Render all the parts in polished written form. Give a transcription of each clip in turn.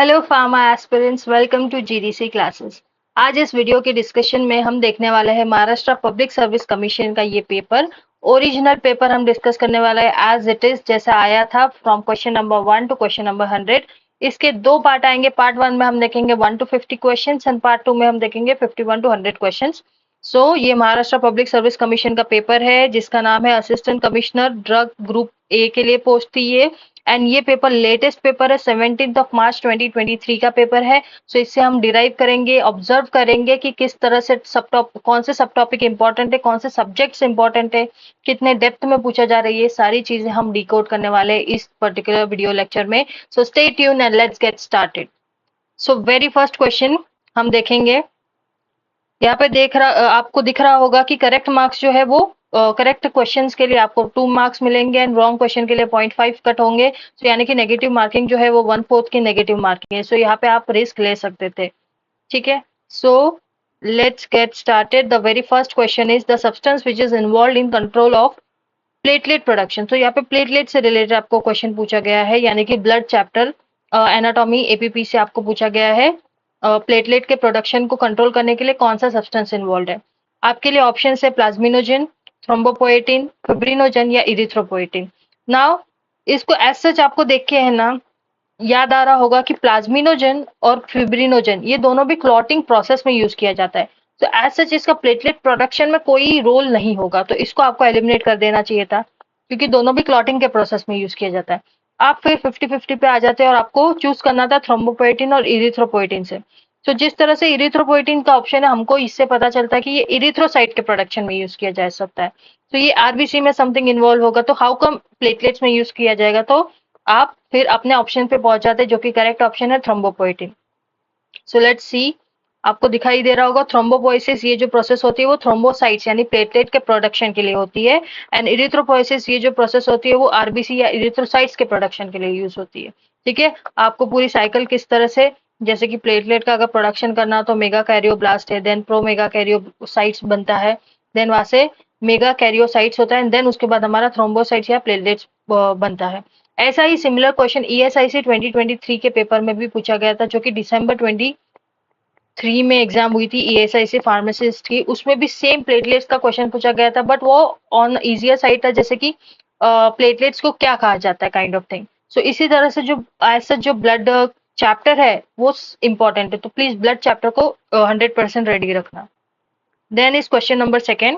Hello pharma aspirants, welcome to GDC classes. आज इस video के डिस्कशन में हम देखने वाले हैं महाराष्ट्र पब्लिक सर्विस कमीशन का ये पेपर। ओरिजिनल पेपर हम डिस्कस करने वाला है एज इट इज, जैसा आया था from question number 1 to question number 100। इसके दो पार्ट आएंगे। पार्ट 1 में हम देखेंगे 1 टू 50 क्वेश्चन एंड पार्ट 2 में हम देखेंगे 51 टू 100 क्वेश्चन। ये महाराष्ट्र पब्लिक सर्विस कमीशन का पेपर है जिसका नाम है assistant commissioner drug group A के लिए पोस्ट थी ये। एंड ये पेपर लेटेस्ट पेपर है, 17 मार्च 2023 का पेपर है। इससे हम डिराइव करेंगे, ऑब्जर्व करेंगे कि किस तरह से कौन से सब टॉपिक इंपॉर्टेंट है, कौन से सब्जेक्ट्स इंपॉर्टेंट है, कितने डेप्थ में पूछा जा रही है, सारी चीजें हम डिकोड करने वाले हैं इस पर्टिकुलर वीडियो लेक्चर में। So stay tune and let's get started. Very first question हम देखेंगे। यहाँ पे आपको दिख रहा होगा कि करेक्ट मार्क्स जो है वो करेक्ट क्वेश्चंस के लिए आपको 2 मार्क्स मिलेंगे एंड रॉन्ग क्वेश्चन के लिए 0.5 कट होंगे। यानी कि नेगेटिव मार्किंग जो है वो 1/4 की नेगेटिव मार्किंग है। यहाँ पे आप रिस्क ले सकते थे। ठीक है, so let's get started. The very first question is the substance which is involve in control of platelet production. यहाँ पे प्लेटलेट से रिलेटेड आपको क्वेश्चन पूछा गया है, यानी कि ब्लड चैप्टर एनाटॉमी एपीपी से आपको पूछा गया है। प्लेटलेट के प्रोडक्शन को कंट्रोल करने के लिए कौन सा सब्सटेंस इन्वॉल्व है। आपके लिए ऑप्शन है प्लाज्मिनोजन, थ्रोम्बोपोएटिन, फिब्रिनोजन या इरिथ्रोपोएटिन। नाउ इसको एज सच आपको देख के है ना याद आ रहा होगा कि प्लाज्मिनोजन और फिब्रिनोजन ये दोनों भी क्लॉटिंग प्रोसेस में यूज किया जाता है। तो एज सच इसका प्लेटलेट प्रोडक्शन में कोई रोल नहीं होगा, तो इसको आपको एलिमिनेट कर देना चाहिए था क्योंकि दोनों भी क्लॉटिंग के प्रोसेस में यूज किया जाता है। आप फिर 50-50 पे आ जाते हैं और आपको चूज करना था थ्रोम्बोपोएटिन और इरिथ्रोपोएटिन से। तो जिस तरह से इरिथ्रोपोएटिन का ऑप्शन है, हमको इससे पता चलता है कि ये इरिथ्रोसाइट के प्रोडक्शन में यूज किया जा सकता है। तो ये आरबीसी में समथिंग इन्वॉल्व होगा, तो हाउ कम प्लेटलेट्स में यूज किया जाएगा। तो आप फिर अपने ऑप्शन पे पहुंच जाते हैं जो कि करेक्ट ऑप्शन है थ्रोम्बोपोएटिन। सो लेट्स सी, आपको दिखाई दे रहा होगा थ्रोम्बोपोएसिस ये जो प्रोसेस होती है वो थ्रोम्बोसाइट्स यानी प्लेटलेट के प्रोडक्शन के लिए होती है। एंड इरिथ्रोपोएसिस ये जो प्रोसेस होती है वो आरबीसी या इरिथ्रोसाइट्स के प्रोडक्शन के लिए यूज होती है। ठीक है, आपको पूरी साइकिल किस तरह से, जैसे कि प्लेटलेट का अगर प्रोडक्शन करना तो मेगा कैरियोब्लास्ट है, देन प्रो मेगा कैरियोसाइट्स बनता है, देन वहां से मेगा कैरियोसाइट्स होता है, देन उसके बाद हमारा थ्रोम्बोसाइट्स या प्लेटलेट्स बनता है। ऐसा ही सिमिलर क्वेश्चन ईएसआईसी 2023 के पेपर में भी पूछा गया था, जो कि दिसंबर 23 में एग्जाम हुई थी ईएसआईसी फार्मासिस्ट की। उसमें भी सेम प्लेटलेट्स का क्वेश्चन पूछा गया था, बट वो ऑन इजियर साइड था, जैसे कि प्लेटलेट्स को क्या कहा जाता है काइंड ऑफ थिंग। इसी तरह से जो ऐसा जो ब्लड चैप्टर है वो इम्पोर्टेंट है, तो प्लीज ब्लड चैप्टर को 100% रेडी रखना। Then is question number second,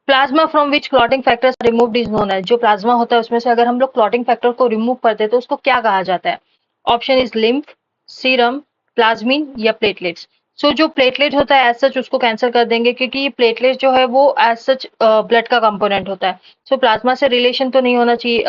plasma from which clotting factors removed is known as. जो प्लाज्मा होता है उसमें से अगर हम लोग क्लॉटिंग फैक्टर को रिमूव करते हैं तो उसको क्या कहा जाता है। Option is lymph, serum, plasmin या प्लेटलेट्स। जो प्लेटलेट होता है एज सच उसको कैंसिल कर देंगे क्योंकि ये प्लेटलेट जो है वो एज सच ब्लड का कंपोनेंट होता है। प्लाज्मा से रिलेशन तो नहीं होना चाहिए।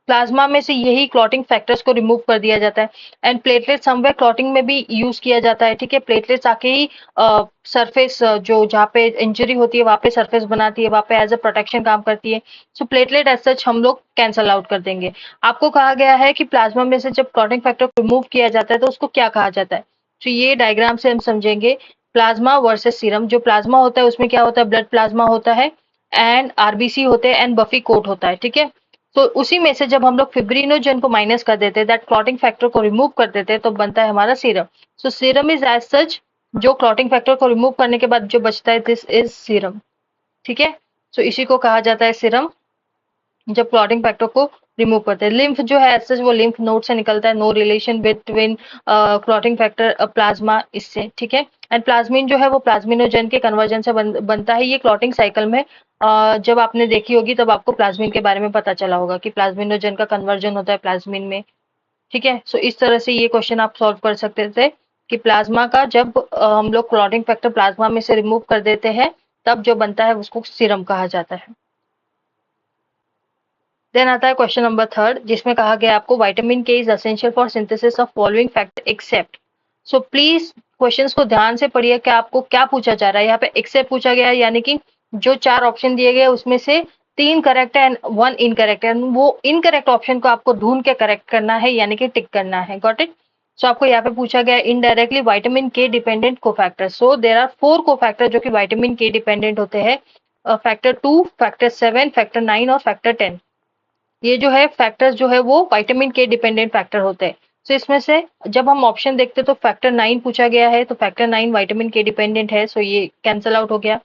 प्लाज्मा में से यही क्लॉटिंग फैक्टर्स को रिमूव कर दिया जाता है। एंड प्लेटलेट समवेयर क्लॉटिंग में भी यूज किया जाता है। ठीक है, प्लेटलेट्स आके ही सरफेस जो जहाँ पे इंजरी होती है वहाँ पे सरफेस बनाती है, वहाँ पे एज अ प्रोटेक्शन काम करती है। प्लेटलेट एज सच हम लोग कैंसल आउट कर देंगे। आपको कहा गया है कि प्लाज्मा में से जब क्लॉटिंग फैक्टर को रिमूव किया जाता है तो उसको क्या कहा जाता है। ये डायग्राम से हम समझेंगे प्लाज्मा वर्सेस सीरम। जो प्लाज्मा होता है उसमें क्या होता है, ब्लड प्लाज्मा होता है एंड आरबीसी होते हैं एंड बफी कोट होता है। ठीक है, तो उसी में से जब हम लोग फिब्रिनोजन को माइनस कर देते हैं, दैट क्लॉटिंग फैक्टर को रिमूव कर देते हैं, तो बनता है हमारा serum. Serum is as such जो क्लॉटिंग फैक्टर को रिमूव करने के बाद जो बचता है, दिस इज सीरम। ठीक है, इसी को कहा जाता है सीरम जब क्लॉटिंग फैक्टर को रिमूव करते हैं। लिम्फ जो है एज वो लिम्फ नोड से निकलता है, no relation between clotting factor plasma इससे। ठीक है, एंड प्लाज्मिन जो है वो प्लाज्मिनोजन के कन्वर्जन से बनता है। ये क्लॉटिंग साइकिल में जब आपने देखी होगी तब आपको प्लाज्मिन के बारे में पता चला होगा कि प्लाज्मिनोजन का कन्वर्जन होता है प्लाज्मिन में। ठीक है, इस तरह से ये क्वेश्चन आप सॉल्व कर सकते थे कि प्लाज्मा का जब हम लोग क्लॉटिंग फैक्टर प्लाज्मा में से रिमूव कर देते हैं तब जो बनता है उसको सीरम कहा जाता है। देन आता है क्वेश्चन नंबर थर्ड, जिसमें कहा गया आपको vitamin K is essential for synthesis of following factor except. Please questions को ध्यान से पढ़िए कि आपको क्या पूछा जा रहा है। यहाँ पे एक्सेप्ट पूछा गया है, यानी कि जो 4 ऑप्शन दिए गए उसमें से 3 करेक्ट है एंड 1 इनकरेक्ट है। वो इनकरेक्ट ऑप्शन को आपको ढूंढ के करेक्ट करना है, यानी कि टिक करना है। Got it. आपको यहाँ पे पूछा गया indirectly vitamin K dependent cofactor. There are 4 cofactor जो कि विटामिन के डिपेंडेंट होते हैं, फैक्टर 2, फैक्टर 7, फैक्टर 9 और फैक्टर 10। ये जो है फैक्टर्स जो है वो विटामिन के डिपेंडेंट फैक्टर होते हैं। सो इसमें से जब हम ऑप्शन देखते हैं तो फैक्टर 9 पूछा गया है, तो फैक्टर 9 विटामिन के डिपेंडेंट है, सो ये कैंसल आउट हो गया।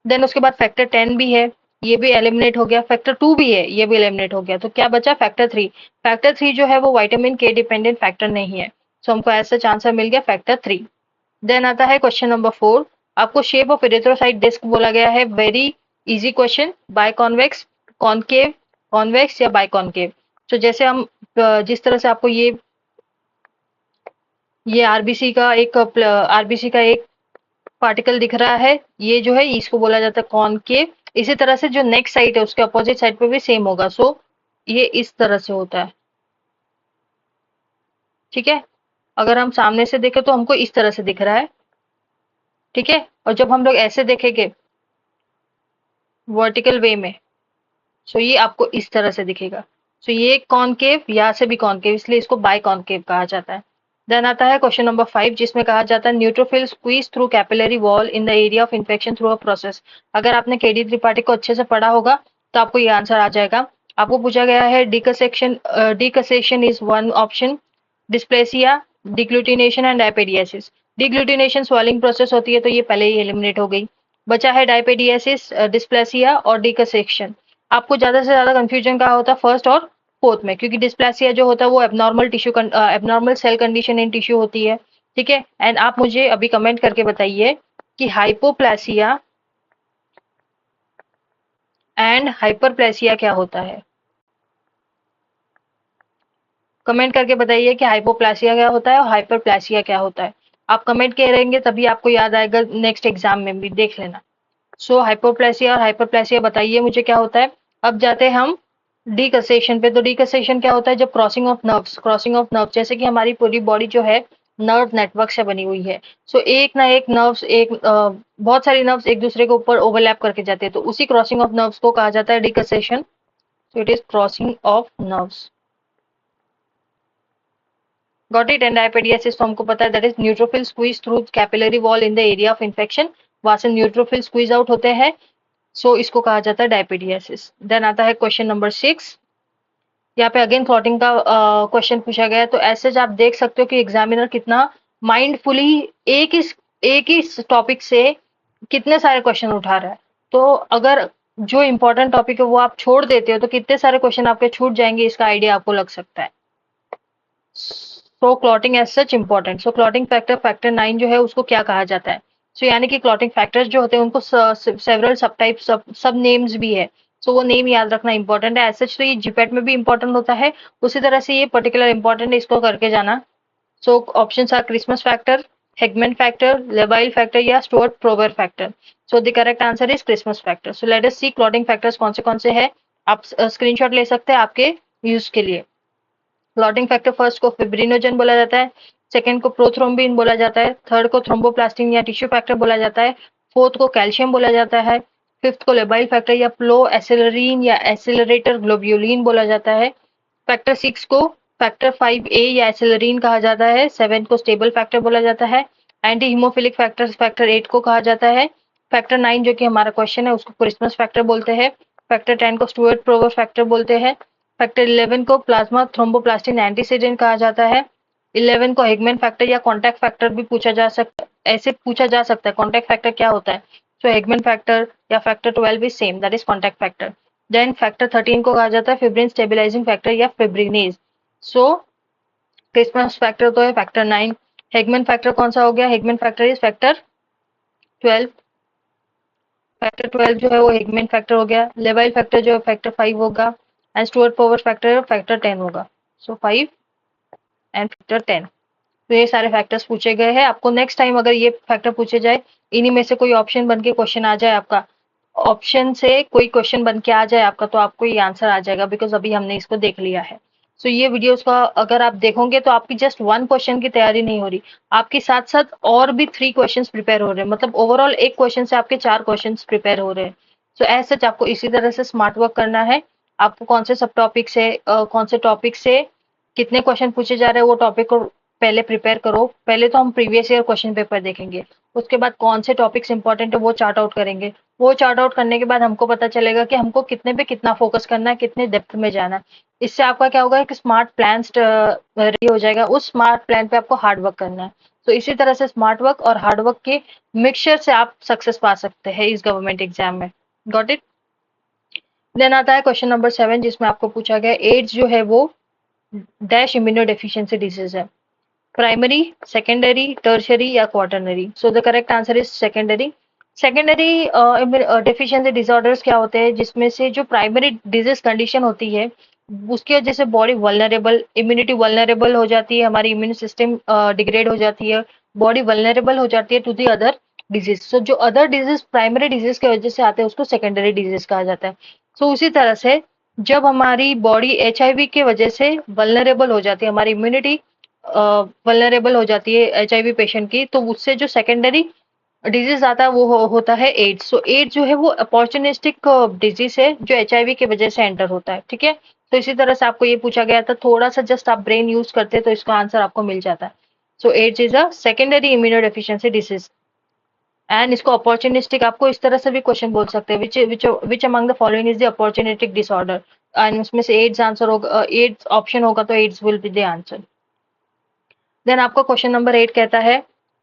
देन उसके बाद फैक्टर 10 भी है, ये भी एलिमिनेट हो गया। फैक्टर 2 भी है, ये भी एलिमिनेट हो गया। तो क्या बचा? फैक्टर 3। फैक्टर 3 जो है वो विटामिन के डिपेंडेंट फैक्टर नहीं है, सो हमको ऐसा आंसर मिल गया फैक्टर 3। देन आता है क्वेश्चन नंबर 4। आपको शेप ऑफ इरेथ्रोसाइट डिस्क बोला गया है, very easy question. Bi convex, concave, convex या बाय कॉनकेव। तो जैसे हम जिस तरह से आपको ये आरबीसी का एक पार्टिकल दिख रहा है, ये जो है इसको बोला जाता है कॉनकेव। इसी तरह से जो नेक्स्ट साइड है उसके अपोजिट साइड पे भी सेम होगा, सो ये इस तरह से होता है। ठीक है, अगर हम सामने से देखें तो हमको इस तरह से दिख रहा है। ठीक है, और जब हम लोग ऐसे देखेंगे वर्टिकल वे में, सो ये आपको इस तरह से दिखेगा। सो ये कॉनकेव, यहाँ से भी कॉनकेव, इसलिए इसको बाय कॉनकेव कहा जाता है। देन आता है क्वेश्चन नंबर 5, जिसमें कहा जाता है neutrophil squeeze through capillary wall in the area of infection through a process. अगर आपने केडी त्रिपाठी को अच्छे से पढ़ा होगा तो आपको ये आंसर आ जाएगा। आपको पूछा गया है decussation is one option, dysplasia, deglutination and diapedesis. Deglutination swelling process होती है, तो ये पहले ही एलिमिनेट हो गई। बचा है डायपेडियासिस, डिस्प्लेसिया और डिकसेक्शन। आपको ज्यादा से ज्यादा कंफ्यूजन कहाँ होता है? फर्स्ट और फोर्थ में, क्योंकि डिस्प्लेसिया जो होता है वो abnormal cell condition in tissue होती है। ठीक है, एंड आप मुझे अभी कमेंट करके बताइए कि हाइपोप्लासिया एंड हाइपरप्लेसिया क्या होता है। कमेंट करके बताइए कि हाइपोप्लासिया क्या होता है और हाइपरप्लासिया क्या होता है। आप कमेंट करेंगे तभी आपको याद आएगा, नेक्स्ट एग्जाम में भी देख लेना। सो हाइपोप्लासिया और हाइपरप्लासिया बताइए मुझे क्या होता है। अब जाते हैं हम डीकसेशन पे। तो डीकसेशन क्या होता है? जब क्रॉसिंग ऑफ नर्व्स, जैसे कि हमारी पूरी बॉडी जो है नर्व नेटवर्क से बनी हुई है। सो एक ना एक नर्व्स बहुत सारी नर्व्स एक दूसरे के ऊपर ओवरलैप करके जाते हैं, तो उसी क्रॉसिंग ऑफ नर्व्स को कहा जाता है decussation. So it is crossing of nerves. Got it. And diapedesis तो हमको पता है, that is neutrophil squeeze through capillary wall in the area of infection. वहां से न्यूट्रोफिल स्क्वीज आउट होते हैं, सो इसको कहा जाता है डायपेडियासिस। देन आता है क्वेश्चन नंबर 6। यहाँ पे अगेन क्लॉटिंग का क्वेश्चन पूछा गया है। तो ऐसे आप देख सकते हो कि एग्जामिनर कितना माइंडफुली एक ही एक ही टॉपिक से कितने सारे क्वेश्चन उठा रहा है। तो अगर जो इम्पोर्टेंट टॉपिक है वो आप छोड़ देते हो तो कितने सारे क्वेश्चन आपके छूट जाएंगे, इसका आइडिया आपको लग सकता है। सो क्लॉटिंग एज सच इम्पोर्टेंट। सो क्लॉटिंग फैक्टर फैक्टर 9 जो है उसको क्या कहा जाता है? सो यानी कि क्लॉटिंग फैक्टर्स जो होते हैं उनको सेवरल सब टाइप सब नेम्स भी है। सो वो नेम याद रखना इंपॉर्टेंट है। एज सच तो ये जीपैट में भी इंपॉर्टेंट होता है, उसी तरह से ये पर्टिकुलर इंपॉर्टेंट है, इसको करके जाना। So options are Christmas factor, Hageman factor, labile factor या Stuart Prower factor. So the correct answer is Christmas factor. So let us see clotting factors कौन से है। आप स्क्रीनशॉट ले सकते हैं आपके यूज के लिए। क्लॉटिंग फैक्टर फर्स्ट को फिब्रिनोजन बोला जाता है, सेकंड को प्रोथ्रोम्बिन बोला जाता है, थर्ड को थ्रोम्बोप्लास्टिन या टिश्यू फैक्टर बोला जाता है, फोर्थ को कैल्शियम बोला जाता है, फिफ्थ को लेबाइल फैक्टर या प्लो एसेलरीन या एसेलरेटर ग्लोब्यूलिन बोला जाता है, फैक्टर 6 को फैक्टर 5A या एसेलरीन कहा जाता है, 7 को स्टेबल फैक्टर बोला जाता है, एंटी हीमोफिलिक फैक्टर फैक्टर 8 को कहा जाता है, फैक्टर 9 जो कि हमारा क्वेश्चन है उसको क्रिसमस फैक्टर बोलते हैं, फैक्टर 10 को स्टुअर्ट प्रोवर फैक्टर बोलते हैं, फैक्टर 11 को प्लाज्मा थ्रोम्बोप्लास्टिन एंटीसीडेंट कहा जाता है, 11 को हिगमैन फैक्टर या कॉन्टैक्ट फैक्टर भी पूछा जा सकता ऐसे पूछा जा सकता है। कॉन्टैक्ट फैक्टर क्या होता है? सो हिगमैन फैक्टर या factor 12 is same, that is contact factor. Then factor 13 को कहा जाता है फिब्रिन स्टेबलाइजिंग फैक्टर या फिब्रिनेज। सो क्रिसमस फैक्टर तो है फैक्टर 9। हिगमैन फैक्टर कौन सा हो गया? हिगमैन फैक्टर इज फैक्टर 12। फैक्टर 12 जो है वो हिगमैन फैक्टर हो गया। लेबाइल फैक्टर जो है फैक्टर 5 होगा, and Stuart power factor factor 10 होगा। सो 5 एंड फैक्टर 10। तो ये सारे फैक्टर्स पूछे गए हैं। आपको नेक्स्ट टाइम अगर ये फैक्टर पूछे जाए, इन्हीं में से कोई ऑप्शन बन के क्वेश्चन आ जाए आपका, ऑप्शन से कोई क्वेश्चन बन के आ जाए आपका, तो आपको ये आंसर आ जाएगा, बिकॉज अभी हमने इसको देख लिया है। सो ये वीडियोस का अगर आप देखोगे तो आपकी जस्ट वन क्वेश्चन की तैयारी नहीं हो रही, आपके साथ साथ और भी 3 क्वेश्चंस प्रिपेयर हो रहे हैं, मतलब ओवरऑल एक क्वेश्चन से आपके 4 क्वेश्चंस प्रिपेयर हो रहे हैं। सो एज सच आपको इसी तरह से स्मार्ट वर्क करना है। आपको कौन से सब टॉपिक से कौन से टॉपिक से कितने क्वेश्चन पूछे जा रहे हैं वो टॉपिक को पहले प्रिपेयर करो। पहले तो हम प्रीवियस ईयर क्वेश्चन पेपर देखेंगे, उसके बाद कौन से टॉपिक्स इंपॉर्टेंट है वो चार्ट आउट करेंगे। वो चार्ट आउट करने के बाद हमको पता चलेगा कि हमको कितने पे कितना फोकस करना है, कितने डेप्थ में जाना है। इससे आपका क्या होगा कि स्मार्ट प्लान रेडी हो जाएगा। उस स्मार्ट प्लान पे आपको हार्ड वर्क करना है। तो इसी तरह से स्मार्ट वर्क और हार्ड वर्क के मिक्सचर से आप सक्सेस पा सकते हैं इस गवर्नमेंट एग्जाम में। Got it. देन आता है क्वेश्चन नंबर 7, जिसमें आपको पूछा गया एड्स जो है वो डैश इम्यूनो डिफिशियंसी डिजीज है। प्राइमरी, सेकेंडरी, टर्शियरी या quaternary. So the correct answer is secondary. Secondary deficiency disorders क्या होते हैं, जिसमें से जो प्राइमरी डिजीज कंडीशन होती है उसकी वजह से बॉडी वल्नरेबल, इम्यूनिटी वल्नरेबल हो जाती है, हमारी इम्यून सिस्टम डिग्रेड हो जाती है, बॉडी वल्नरेबल हो जाती है टू दी अदर डिजीज। सो जो अदर डिजीज प्राइमरी डिजीज की वजह से आते हैं उसको सेकेंडरी डिजीज कहा जाता है। सो उसी तरह से जब हमारी बॉडी HIV की वजह से वल्नरेबल हो जाती है, हमारी इम्यूनिटी वल्नरेबल हो जाती है HIV पेशेंट की, तो उससे जो सेकेंडरी डिजीज आता है वो होता है एड्स। सो एड्स जो है वो अपॉर्चुनिस्टिक डिजीज है जो HIV की वजह से एंटर होता है। ठीक है। तो इसी तरह से आपको ये पूछा गया था, थोड़ा सा जस्ट आप ब्रेन यूज करते तो इसका आंसर आपको मिल जाता है। So AIDS is a secondary immunodeficiency disease. And इसको अपॉर्चुनिस्टिक आपको इस तरह से भी क्वेश्चन बोल सकते हैं, which among the following is the opportunistic disorder. And उसमें से एड्स आंसर होगा, एड्स ऑप्शन होगा तो AIDS will be the answer. Then आपका क्वेश्चन नंबर 8 कहता है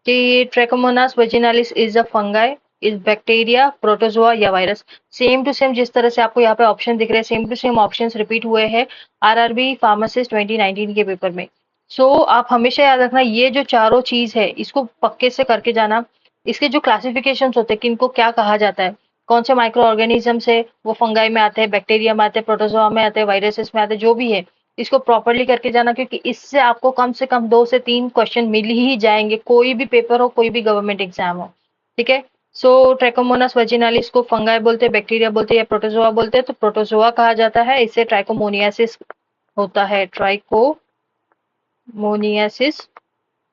कि Trichomonas vaginalis is a fungi, is bacteria, protozoa या वायरस। सेम टू सेम जिस तरह से आपको यहाँ पे ऑप्शन दिख रहे हैं, same to same options repeat हुए हैं आरआरबी फार्मासिस्ट 2019 के पेपर में। सो आप हमेशा याद रखना ये जो चारों चीज है इसको पक्के से करके जाना। इसके जो क्लासिफिकेशन होते हैं किनको क्या कहा जाता है, कौन से माइक्रो ऑर्गेनिज्म है वो फंगाई में आते हैं, बैक्टीरिया में आते हैं, प्रोटोजोआ में आते हैं, वायरसेस में आते हैं, जो भी है इसको प्रॉपरली करके जाना, क्योंकि इससे आपको कम से कम 2 से 3 क्वेश्चन मिल ही जाएंगे, कोई भी पेपर हो, कोई भी गवर्नमेंट एग्जाम हो। ठीक है। सो ट्राइकोमोनास वेजिनालिस को फंगाई बोलते हैं, बैक्टीरिया बोलते हैं या प्रोटोजोआ बोलते हैं, तो प्रोटोजोआ कहा जाता है। इससे ट्राइकोमोनियासिस होता है, ट्राइकोमोनियासिस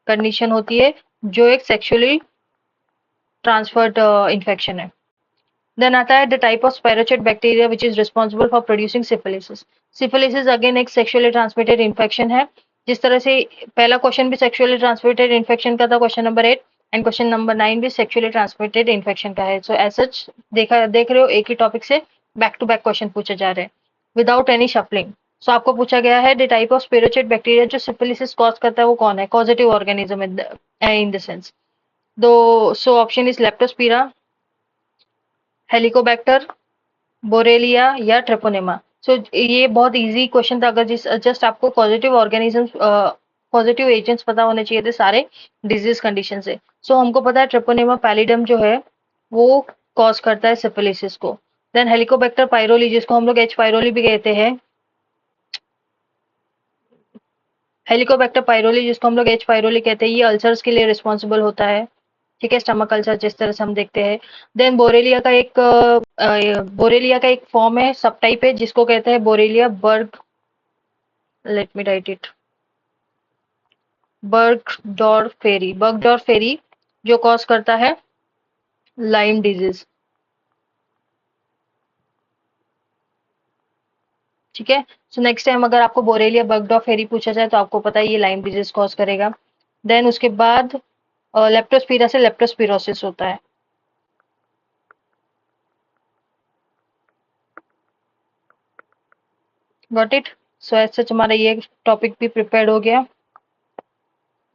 कंडीशन होती है जो एक सेक्सुअली ट्रांसफर्ड इन्फेक्शन है। देन आता है the type of spirochete bacteria which is responsible for producing syphilis. Syphilis again एक सेक्सुअली ट्रांसमिटेड इन्फेक्शन है। जिस तरह से पहला क्वेश्चन भी सेक्सुअली ट्रांसमिटेड इन्फेक्शन का था, question number 8, and question number 9 भी सेक्सुअली ट्रांसमिटेड इन्फेक्शन का है। सो एज सच देख रहे हो एक ही टॉपिक से बैक टू बैक क्वेश्चन पूछे जा रहे हैं विदाउट एनी शफलिंग। सो आपको पूछा गया है the type of spirochete bacteria जो सिफिलिसिस कॉज करता है वो कौन है, positive organism in the sense. दो so option is leptospira, helicobacter, borrelia या ट्रेपोनेमा। सो ये बहुत इजी क्वेश्चन था, अगर जिस जस्ट आपको पॉजिटिव ऑर्गेनिजम्स पॉजिटिव एजेंट्स पता होने चाहिए थे सारे डिजीज कंडीशन से। सो हमको पता है ट्रेपोनेमा पैलिडम जो है वो कॉज करता है सिफिलिसिस को। देन हेलिकोबैक्टर पायरोली जिसको हम लोग एच पायरोली भी कहते हैं, हेलिकोबैक्टर पायरोली जिसको हम लोग एच पायरोली कहते हैं, ये अल्सर्स के लिए रिस्पॉन्सिबल होता है। ठीक है, स्टमक अल्सर जिस तरह से हम देखते हैं। देन बोरेलिया का एक फॉर्म है, सब टाइप है, जिसको कहते हैं borrelia burg, let me write it, burgdorferi जो कॉज करता है लाइम डिजीज। ठीक है। सो नेक्स्ट टाइम अगर आपको बोरेलिया बर्गडॉर्फेरी पूछा जाए तो आपको पता है ये लाइम डिजीज कॉज करेगा। देन उसके बाद लेप्टोस्पिरा से लेप्टोस्पिरोसिस होता है। Got it. So as such हमारा ये टॉपिक भी प्रिपेयर्ड हो गया।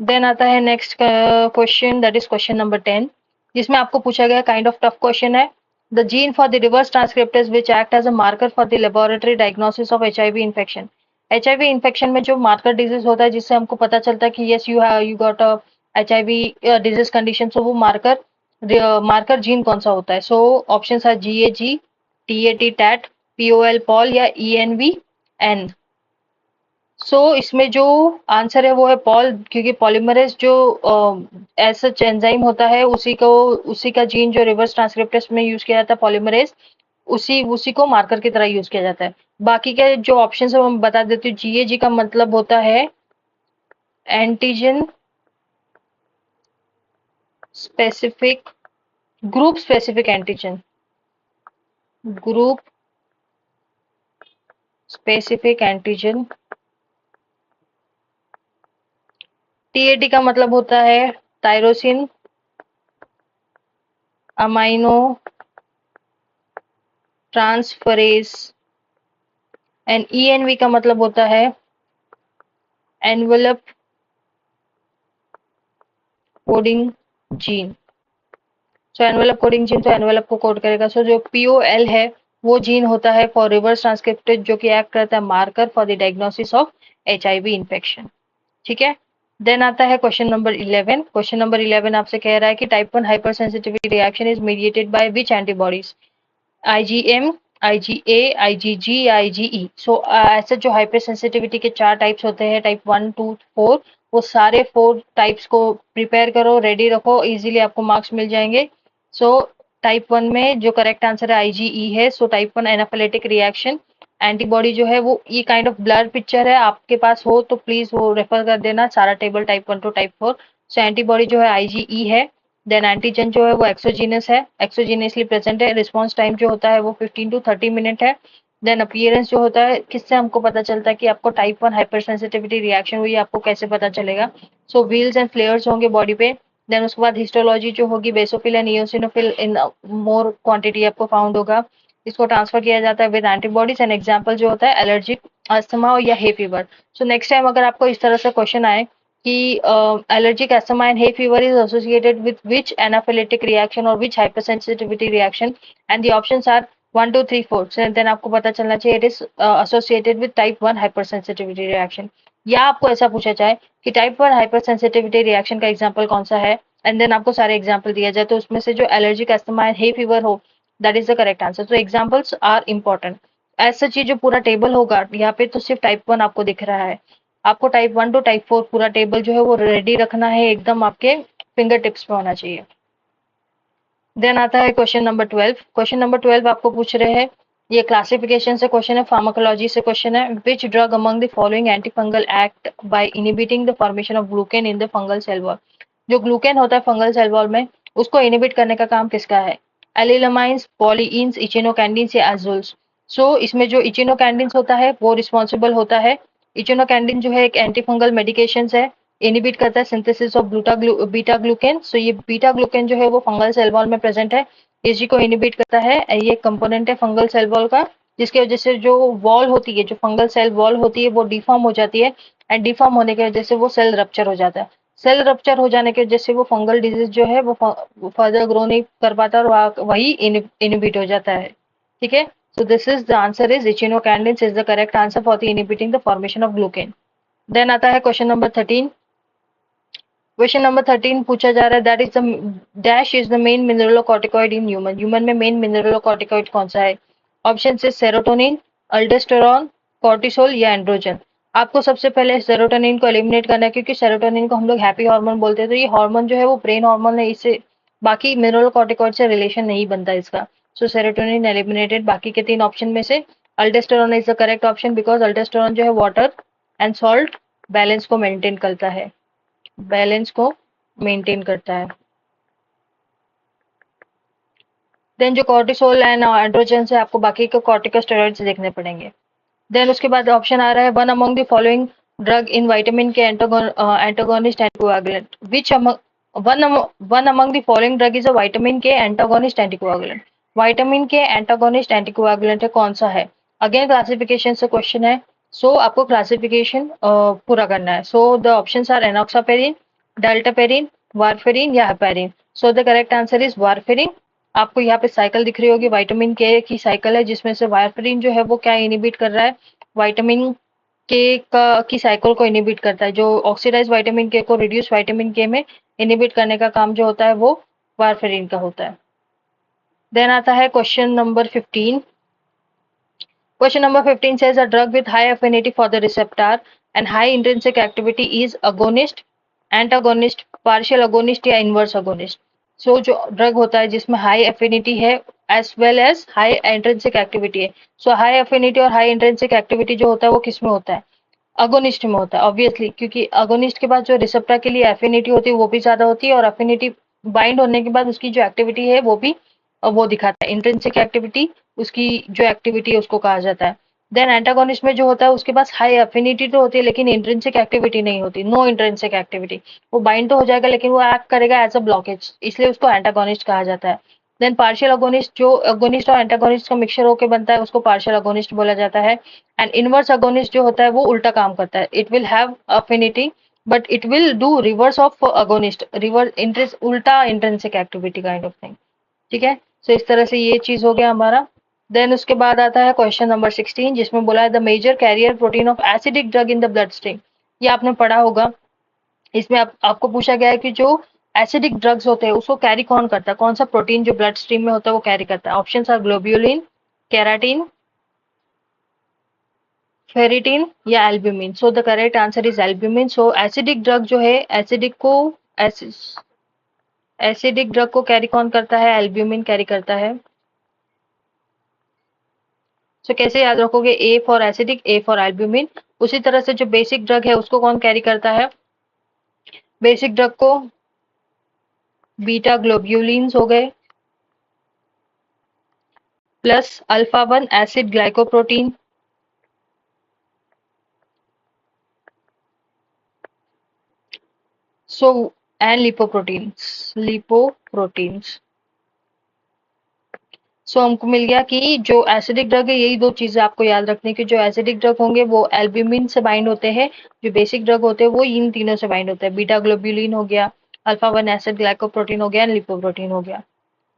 देन आता है next question, that is question number 10, जिसमें आपको पूछा गया काइंड ऑफ टफ क्वेश्चन है। The gene for the reverse transcriptase which act as a marker for the laboratory diagnosis of HIV infection. HIV infection में जो marker disease होता है जिससे हमको पता चलता है कि yes you got a HIV disease condition, so वो मार्कर जीन कौन सा होता है। सो ऑप्शन है GAG, TAT tat, POL pol या ENV इसमें जो आंसर है वो है पॉल, क्योंकि पॉलीमरेज जो ऐसा एंजाइम होता है उसी का जीन जो रिवर्स ट्रांसक्रिप्टेज में यूज किया जाता है पॉलीमरेज, उसी उसी को मार्कर की तरह यूज किया जाता है। बाकी के जो ऑप्शन है वो मैं बता देती हूँ। GAG का मतलब होता है antigen specific, group specific antigen, group specific antigen. TAT का मतलब होता है tyrosine amino transferase and ENV का मतलब होता है एनवेलप कोडिंग जीन। सो एनवेलप कोडिंग जीन तो एनवेलप को कोड करेगा। सो जो POL है वो जीन होता है फॉर रिवर्स ट्रांसक्रिप्टेड, जो कि एक्ट करता है marker for the diagnosis of HIV infection. ठीक है। देन आता है क्वेश्चन नंबर 11। क्वेश्चन नंबर 11 आपसे कह रहा है कि type 1 hyper sensitivity reaction is mediated by which antibodies, IgM, IgA, IgG या IgE। सो ऐसे जो हाइपर सेंसिटिविटी के 4 टाइप्स होते हैं, टाइप 1, 2, 4, वो सारे 4 टाइप्स को प्रिपेयर करो, रेडी रखो, इजीली आपको मार्क्स मिल जाएंगे। सो टाइप 1 में जो करेक्ट आंसर है IgE है। सो टाइप 1 एनाफिलेटिक रिएक्शन, एंटीबॉडी जो है वो ये काइंड ऑफ ब्लर पिक्चर है, आपके पास हो तो प्लीज वो रेफर कर देना सारा table type 1 to type 4। So antibody जो है IgE है। देन एंटीजन जो है वो एक्सोजीनस है, एक्सोजीनियसली प्रेजेंट है। रिस्पॉन्स टाइम जो होता है वो 15 टू 30 मिनट है। देन अपीयरेंस जो होता है, किससे हमको पता चलता है कि आपको टाइप 1 हाइपर सेंसिटिविटी रिएक्शन हुई, आपको कैसे पता चलेगा। सो व्हील्स एंड फ्लेयर्स होंगे बॉडी पे। देन उसके बाद हिस्टोलॉजी जो होगी, basophil and eosinophil in more quantity आपको फाउंड होगा। इसको ट्रांसफर किया जाता है विद एंटीबॉडीज। एंड एग्जाम्पल जो होता है एलर्जिक, अस्थमा या hay fever. So next time अगर आपको इस तरह से क्वेश्चन आए कि allergic asthma and hay fever is associated with which anaphylactic reaction or which hypersensitivity reaction, and the options are 1, 2, 3, 4, so then आपको पता चलना चाहिए it is associated with type 1 hypersensitivity reaction। या आपको ऐसा पूछा जाए कि टाइप 1 hypersensitivity reaction का एग्जाम्पल कौन सा है, एंड देन आपको सारे एग्जाम्पल दिया जाए तो उसमें से जो allergic asthma and hay fever हो, that is the correct answer. तो एग्जाम्पल्स आर इंपॉर्टेंट। ऐसा चीज जो पूरा टेबल होगा यहाँ पे, तो सिर्फ टाइप 1 आपको दिख रहा है। आपको टाइप 1 टू टाइप 4 पूरा टेबल जो है वो रेडी रखना है, एकदम आपके फिंगर टिप्स पे होना चाहिए। देन आता है क्वेश्चन नंबर 12। क्वेश्चन नंबर 12 आपको पूछ रहे हैं, ये क्लासिफिकेशन से क्वेश्चन है, फार्माकोलॉजी से क्वेश्चन है। Which drug among the following anti fungal act by inhibiting the formation of glucan in the fungal cell wall. जो ग्लूकेन होता है फंगल सेल वॉल में, उसको इनिबिट करने का काम किसका है? एलिलमाइंस, पॉलीइंस, इचिनोकैंडिन्स या एजोल्स। सो इसमें जो इचिनोकैंडिन्स होता है वो रिस्पॉन्सिबल होता है। इचिनोकैंडिन जो है एक एंटी फंगल मेडिकेशन है, इनिबिट करता है सिंथेसिस ऑफ बीटा ग्लूकेन। सो ये बीटा ग्लूकेन जो है वो फंगल सेल वॉल में प्रेजेंट है, इसी को इनिबिट करता है। ये कंपोनेंट है फंगल सेल वॉल का, जिसकी वजह से जो वॉल होती है, जो फंगल सेल वॉल होती है, वो डिफॉर्म हो जाती है। एंड डिफॉर्म होने की वजह से वो सेल रप्चर हो जाता है। सेल रप्चर हो जाने की वजह से वो फंगल डिजीज जो है वो फर्दर ग्रो नहीं कर पाता और वही इनिबिट हो जाता है। ठीक है। So this is the answer is echinocandins is the correct answer for the inhibiting the formation of glucan. Then आता है क्वेश्चन नंबर 13। क्वेश्चन नंबर 13 पूछा जा रहा है, that is the dash is the main mineralocorticoid in human. Human में main mineralocorticoid कौन सा है? ऑप्शन से सेरोटोनिन, अल्डोस्टेरॉन, कॉर्टिसोल या एंड्रोजन। आपको सबसे पहले सेरोटोनिन को एलिमिनेट करना है, क्योंकि सेरोटोनिन को हम लोग हैप्पी हार्मोन बोलते हैं। तो ये हार्मोन जो है वो ब्रेन हार्मोन है, इससे बाकी मिनरलोकॉर्टिकॉइड से रिलेशन नहीं बनता इसका। सो सेरोटोनिन एलिमिनेटेड बाकी के 3 ऑप्शन में से। Aldosterone is the correct option, because aldosterone जो है वाटर एंड सॉल्ट बैलेंस को मेंटेन करता है, बैलेंस को मेंटेन करता है। देन जो कॉर्टिसोल एंड एंड्रोजन से आपको बाकी के कॉर्टिकोस्टेरॉइड्स देखने पड़ेंगे। देन उसके बाद ऑप्शन आ रहा है, one among the following drug in vitamin K antagonist and coagulant. Which one among the following drug is a vitamin K antagonist anticoagulant. Vitamin K antagonist anticoagulant है, कौन सा है? अगेन क्लासिफिकेशन से क्वेश्चन है, सो आपको क्लासिफिकेशन पूरा करना है। So the options are enoxaparin, dalteparin, warfarin या heparin. So the correct answer is warfarin. आपको यहाँ पे साइकिल दिख रही होगी, विटामिन के की साइकिल है, जिसमें से वारफेरिन जो है वो क्या इनिबिट कर रहा है? विटामिन के का की साइकिल को इनिबिट करता है। जो ऑक्सीडाइज विटामिन के को रिड्यूस विटामिन के में इनिबिट करने का काम जो होता है वो वारफेरिन का होता है। देन आता है question number 15। Question number 15 says a drug with high affinity for the receptor and high intrinsic activity is agonist, antagonist, partial agonist या inverse agonist. So जो ड्रग होता है जिसमें हाई एफिनिटी है as well as high intrinsic activity है। So high affinity और high intrinsic activity जो होता है वो किस में होता है? अगोनिस्ट में होता है, ऑब्वियसली, क्योंकि अगोनिस्ट के बाद जो रिसेप्टर के लिए एफिनिटी होती है वो भी ज्यादा होती है, और एफिनिटी बाइंड होने के बाद उसकी जो एक्टिविटी है वो भी वो दिखाता है। इंट्रिंसिक एक्टिविटी, उसकी जो एक्टिविटी है उसको कहा जाता है। देन एंटागोनिस्ट में जो होता है उसके पास हाई एफिनिटी तो होती है लेकिन इंट्रिंसिक एक्टिविटी नहीं होती, नो इंट्रिंसिक एक्टिविटी। वो बाइंड तो हो जाएगा लेकिन वो एक्ट करेगा एज अ ब्लॉकेज, इसलिए उसको एंटागोनिस्ट कहा जाता है। देन पार्शियल अगोनिस्ट, जो अगोनिस्ट और एंटागोनिस्ट का मिक्सचर होकर बनता है उसको पार्शियल अगोनिस्ट बोला जाता है। एंड इनवर्स अगोनिस्ट जो होता है वो उल्टा काम करता है, it will have affinity but it will do reverse of agonist, reverse intrinsic, उल्टा intrinsic activity kind of thing. ठीक है, सो इस तरह से ये चीज हो गया हमारा। देन उसके बाद आता है क्वेश्चन नंबर 16, जिसमें बोला है the major carrier protein of acidic drug in the blood stream. ये आपने पढ़ा होगा। इसमें आपको पूछा गया है कि जो एसिडिक ड्रग्स होते हैं उसको कैरी कौन करता है, कौन सा प्रोटीन जो ब्लड स्ट्रीम में होता है वो कैरी करता है। Option are globulin, keratin, ferritin या albumin. So the correct answer is albumin. So acidic drug जो है, एसिडिक ड्रग को कैरी कौन करता है, एल्ब्यूमिन कैरी करता है। सो कैसे याद रखोगे, A for acidic, A for albumin. उसी तरह से जो बेसिक ड्रग है उसको कौन कैरी करता है, बेसिक ड्रग को बीटा ग्लोब्यूलिन्स हो गए plus alpha 1 acid glycoprotein, so and lipoproteins. So हमको मिल गया कि जो एसिडिक ड्रग है, यही दो चीजें आपको याद रखनी की, जो एसिडिक ड्रग होंगे वो एल्ब्यूमिन से बाइंड होते हैं, जो बेसिक ड्रग होते हैं वो इन तीनों से बाइंड होते हैं, बीटा ग्लोब्यूलिन हो गया, अल्फा 1 एसिड ग्लाइकोप्रोटीन हो गया एंड लिपोप्रोटीन हो गया।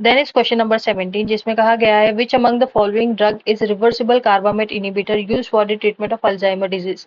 देन इज क्वेश्चन नंबर 17, जिसमें कहा गया है which among the following drug is reversible carbamate inhibitor used for the treatment of Alzheimer disease.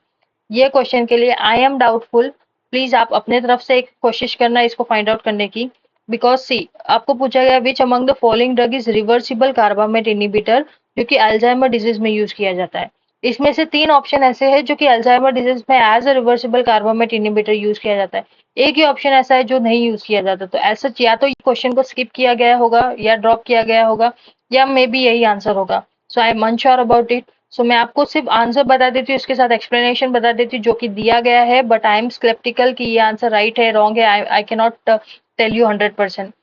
ये क्वेश्चन के लिए आई एम डाउटफुल, प्लीज आप अपने तरफ से एक कोशिश करना इसको फाइंड आउट करने की। बिकॉज सी, आपको पूछा गया विच among the following drug is reversible carbamate inhibitor, जो कि अल्जाइमर डिजीज में यूज किया जाता है। इसमें से तीन ऑप्शन ऐसे हैं जो कि अल्जाइमर डिजीज में as a reversible carbamate inhibitor use किया जाता है, एक ही ऑप्शन ऐसा है जो नहीं यूज किया जाता। तो ऐसा या तो ये क्वेश्चन को स्किप किया गया होगा या ड्रॉप किया गया होगा, या मे बी यही आंसर होगा। So I am unsure about it. So मैं आपको सिर्फ आंसर बता देती हूँ, इसके साथ एक्सप्लेनेशन बता देती हूँ जो कि दिया गया है, बट आई एम स्केप्टिकल कि ये आंसर राइट है रॉन्ग है, I can not tell you 100%।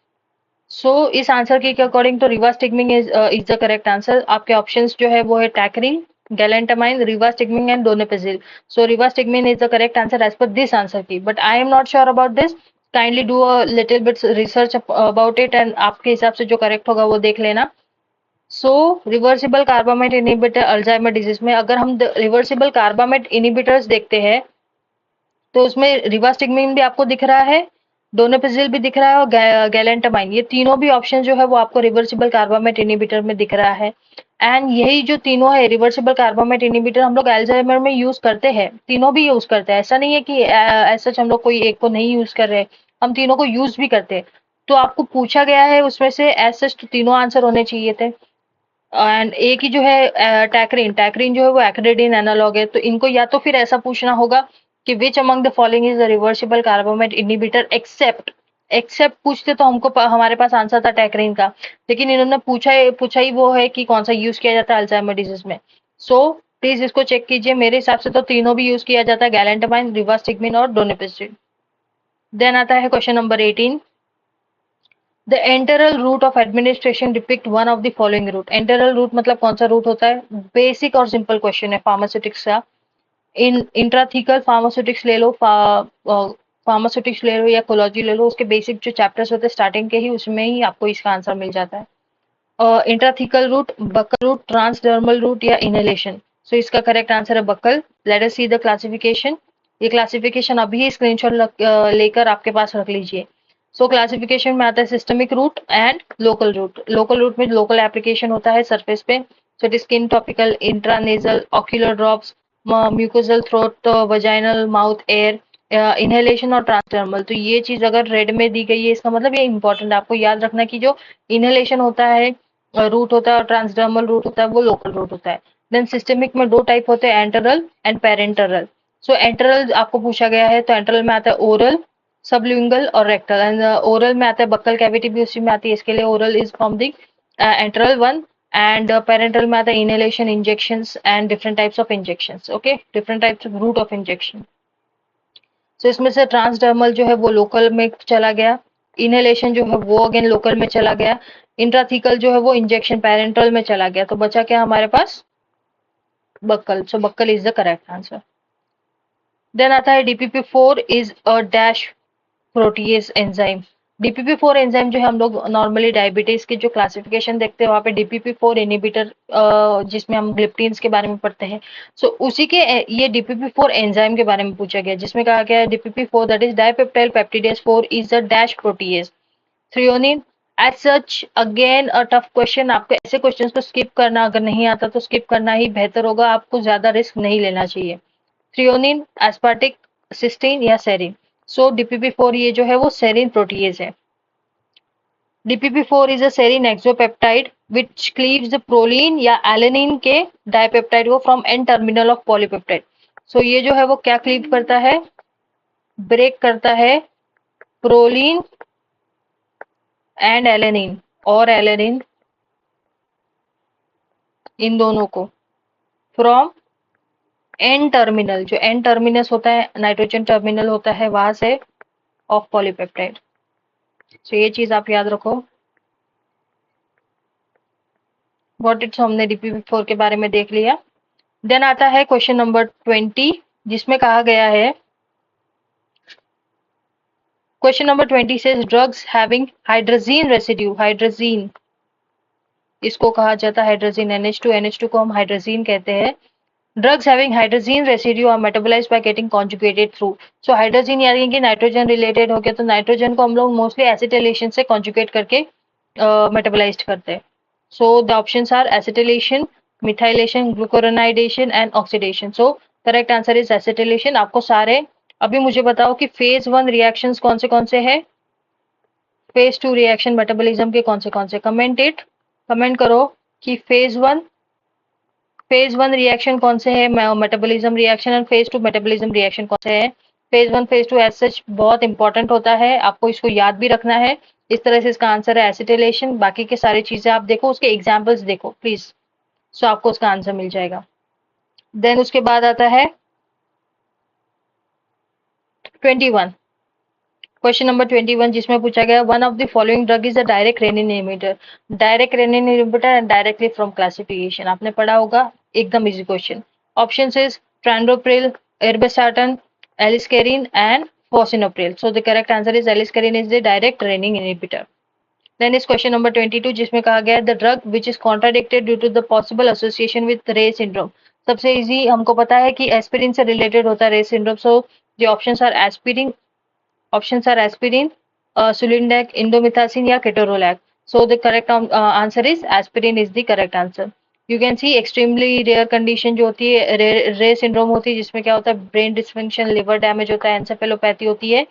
So इस आंसर के अकॉर्डिंग तो rivastigmine is the correct answer. आपके ऑप्शंस जो है वो है tacrine, galantamine, rivastigmine and donepezil. So rivastigmine is the correct answer as per this answer की, but I am not sure about this. Kindly do a little bit research about it and आपके हिसाब से जो correct होगा वो देख लेना। So reversible carbamate inhibitor Alzheimer disease में अगर हम रिवर्सिबल कार्बामेट इनिबिटर्स देखते हैं तो उसमें रिवास्टिगमिन भी आपको दिख रहा है, डोनापेजिल भी दिख रहा है और गैलेंटामाइन, ये तीनों भी ऑप्शन जो है वो आपको रिवर्सिबल कार्बामेट इनिबिटर में दिख रहा है। एंड यही जो तीनों है रिवर्सिबल कार्बामेट इनिबिटर हम लोग अल्जाइमर में यूज करते हैं, तीनों भी यूज करते हैं, ऐसा नहीं है कि ऐसा हम लोग कोई एक को नहीं यूज कर रहे, हम तीनों को यूज भी करते हैं। तो आपको पूछा गया है उसमें से एज सच तो तीनों आंसर होने चाहिए थे। एंड एक ही जो है टैक्रिन, टैक्रिन जो है वो एक्रेडिन एनालॉग है, तो इनको या तो फिर ऐसा पूछना होगा कि which among the following is the reversible carbamate inhibitor except, except पूछते तो हमको हमारे पास आंसर था टैक्रिन का, लेकिन इन्होंने पूछा ही वो है कि कौन सा यूज किया जाता है अल्जाइमर डिजीज में। सो प्लीज इसको चेक कीजिए, मेरे हिसाब से तो तीनों भी यूज किया जाता है, गैलेंटामाइन, रिवास्टिगमिन और डोनेपेजिल। देन आता है question number 18, the enteral route of administration depict one of the following route. Enteral route मतलब कौन सा रूट होता है, बेसिक और सिंपल क्वेश्चन है फार्मास्यूटिक्स का। इन इंट्राथीकल फार्मास्यूटिक्स ले लो, फार्मास्यूटिक्स ले लो या कोलॉजी ले लो, उसके बेसिक जो चैप्टर्स होते हैं स्टार्टिंग के ही, उसमें ही आपको इसका आंसर मिल जाता है। Intrathecal route, buccal route, transdermal route या इनहेलेशन। सो इसका करेक्ट आंसर है buccal. Let us see the classification. ये क्लासिफिकेशन अभी स्क्रीनशॉट लेकर आपके पास रख लीजिए। सो क्लासिफिकेशन में आता है systemic route and local route. Local route में लोकल एप्लीकेशन होता है सरफेस पे, so it is skin, topical, intranasal, ocular drops, mucosal, throat, vaginal, mouth, air, inhalation और ट्रांसडर्मल। तो ये चीज अगर रेड में दी गई है इसका मतलब ये इंपॉर्टेंट है, आपको याद रखना कि जो इनहेलेशन होता है रूट होता है और ट्रांसडर्मल रूट होता है वो लोकल रूट होता है। देन सिस्टमिक में दो टाइप होते हैं, एंटरल एंड पेरेंटरल। सो एंटरल आपको पूछा गया है तो एंटरल में आता है ओरल, सबल्यूंगल और रेक्टल। एंड ओरल में आता है बक्कल कैविटी भी उसी में आती है, इसके लिए oral is from the enteral one. And parenteral में आता है inhalation, injections and different types of injections. Okay, different types of route of injection. So इसमें से ट्रांसडर्मल जो है वो लोकल में चला गया, इनहेलेशन जो है वो अगेन लोकल में चला गया, इंट्राथीकल जो है वो इंजेक्शन पेरेंटल में चला गया, तो बचा क्या हमारे पास, buccal. So buccal is the correct answer. Then आता है DPP4 is a dash protease enzyme. DPP4 enzyme जो है हम लोग नॉर्मली डायबिटीज की जो क्लासिफिकेशन देखते हैं वहाँ पे DPP4 इनहिबिटर जिसमें हम ग्लिप्टिन्स के बारे में पढ़ते हैं। सो उसी के ये DPP4 एंजाइम के बारे में पूछा गया जिसमें कहा गया है DPP4 that is dipeptidyl peptidase 4 is a dash protease threonine as such. Again a tough question, आपको ऐसे क्वेश्चंस को स्किप करना, अगर नहीं आता तो स्किप करना ही बेहतर होगा, आपको ज्यादा रिस्क नहीं लेना चाहिए। थ्रियोनिन, एस्पार्टिक, सिस्टीन या सेरिन। सो DPP4 ये जो है वो सेरिन प्रोटीएज है। DPP4 is a serine exopeptide which cleaves the proline या एलेनिन के डाइपेप्टाइड को from N terminal of polypeptide. So ये जो है वो क्या क्लीव करता है, ब्रेक करता है प्रोलीन एंड एलेनिन और एलेनिन इन दोनों को फ्रॉम एन टर्मिनल, जो एन टर्मिनस होता है नाइट्रोजन टर्मिनल होता है वहां से, ऑफ पॉलीपेप्टाइड। तो ये चीज आप याद रखो। व्हाट इट्स, हमने DPP4 के बारे में देख लिया। देन आता है क्वेश्चन नंबर 20 जिसमें कहा गया है, क्वेश्चन नंबर 20 से drugs having hydrazine residue, hydrazine इसको कहा जाता है हाइड्रोजीन, NH2 को हम हाइड्रोजीन कहते हैं। Drugs having hydrazine residue are metabolised by getting conjugated through. So hydrazine यानी कि नाइट्रोजन रिलेटेड हो गया, तो नाइट्रोजन को हम लोग मोस्टली एसिटिलेशन से कॉन्जुगेट करके मेटाबोलाइज्ड करते हैं। So the options are acetylation, methylation, glucuronidation and oxidation. So correct answer is acetylation. आपको सारे, अभी मुझे बताओ कि फेज 1 रिएक्शंस कौन से हैं, फेज 2 रिएक्शन मेटाबॉलिज्म के कौन से, कमेंट इट, कमेंट करो कि फेज 1 रिएक्शन कौन से है, metabolism reaction, and phase 2 metabolism reaction कौन से है। फेज 1 फेज 2 एज सच बहुत इंपॉर्टेंट होता है, आपको इसको याद भी रखना है। इस तरह से इसका आंसर है एसिटिलेशन। बाकी के सारी चीजें आप देखो, उसके एग्जाम्पल्स देखो प्लीज, सो आपको उसका आंसर मिल जाएगा। देन उसके बाद आता है 21, क्वेश्चन नंबर 21 जिसमें पूछा गया one of the following drug is a direct renin inhibitor, direct renin inhibitor and directly from classification, आपने पढ़ा होगा, एकदम easy question. Options is trandolapril, irbesartan, aliskiren and fosinopril. So the correct answer is aliskiren is the direct renin inhibitor. Then is question number 22 जिसमें कहा गया the drug which is contradicted due to the possible association with Reye syndrome. सबसे easy हमको पता है कि aspirin से related होता है Reye syndrome. So the options are aspirin, options are aspirin, sulindac, indomethacin या ketorolac. So the correct answer is aspirin is the correct answer. You can see extremely rare condition जो होती है Reye syndrome होती है, जिसमें क्या होता है ब्रेन डिस्फंक्शन, लिवर डैमेज होता है, एंसेफेलोपैथी होती है,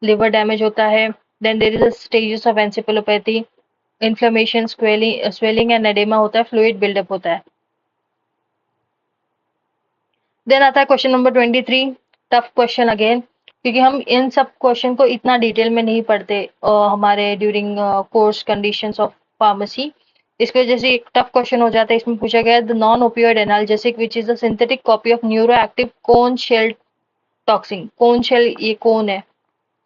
लिवर डैमेज होता है। Then there is a stages of encephalopathy, inflammation, swelling and oedema होता है, फ्लूइड बिल्डअप होता है। देन आता है question number 23, tough question again, क्योंकि हम इन सब क्वेश्चन को इतना डिटेल में नहीं पढ़ते हमारे during course conditions of pharmacy. इसकी वजह से एक टफ क्वेश्चन हो जाता है। इसमें पूछा गया the non opioid analgesic which is the synthetic copy of neuro active cone shell toxin. Cone shell, ये कौन है,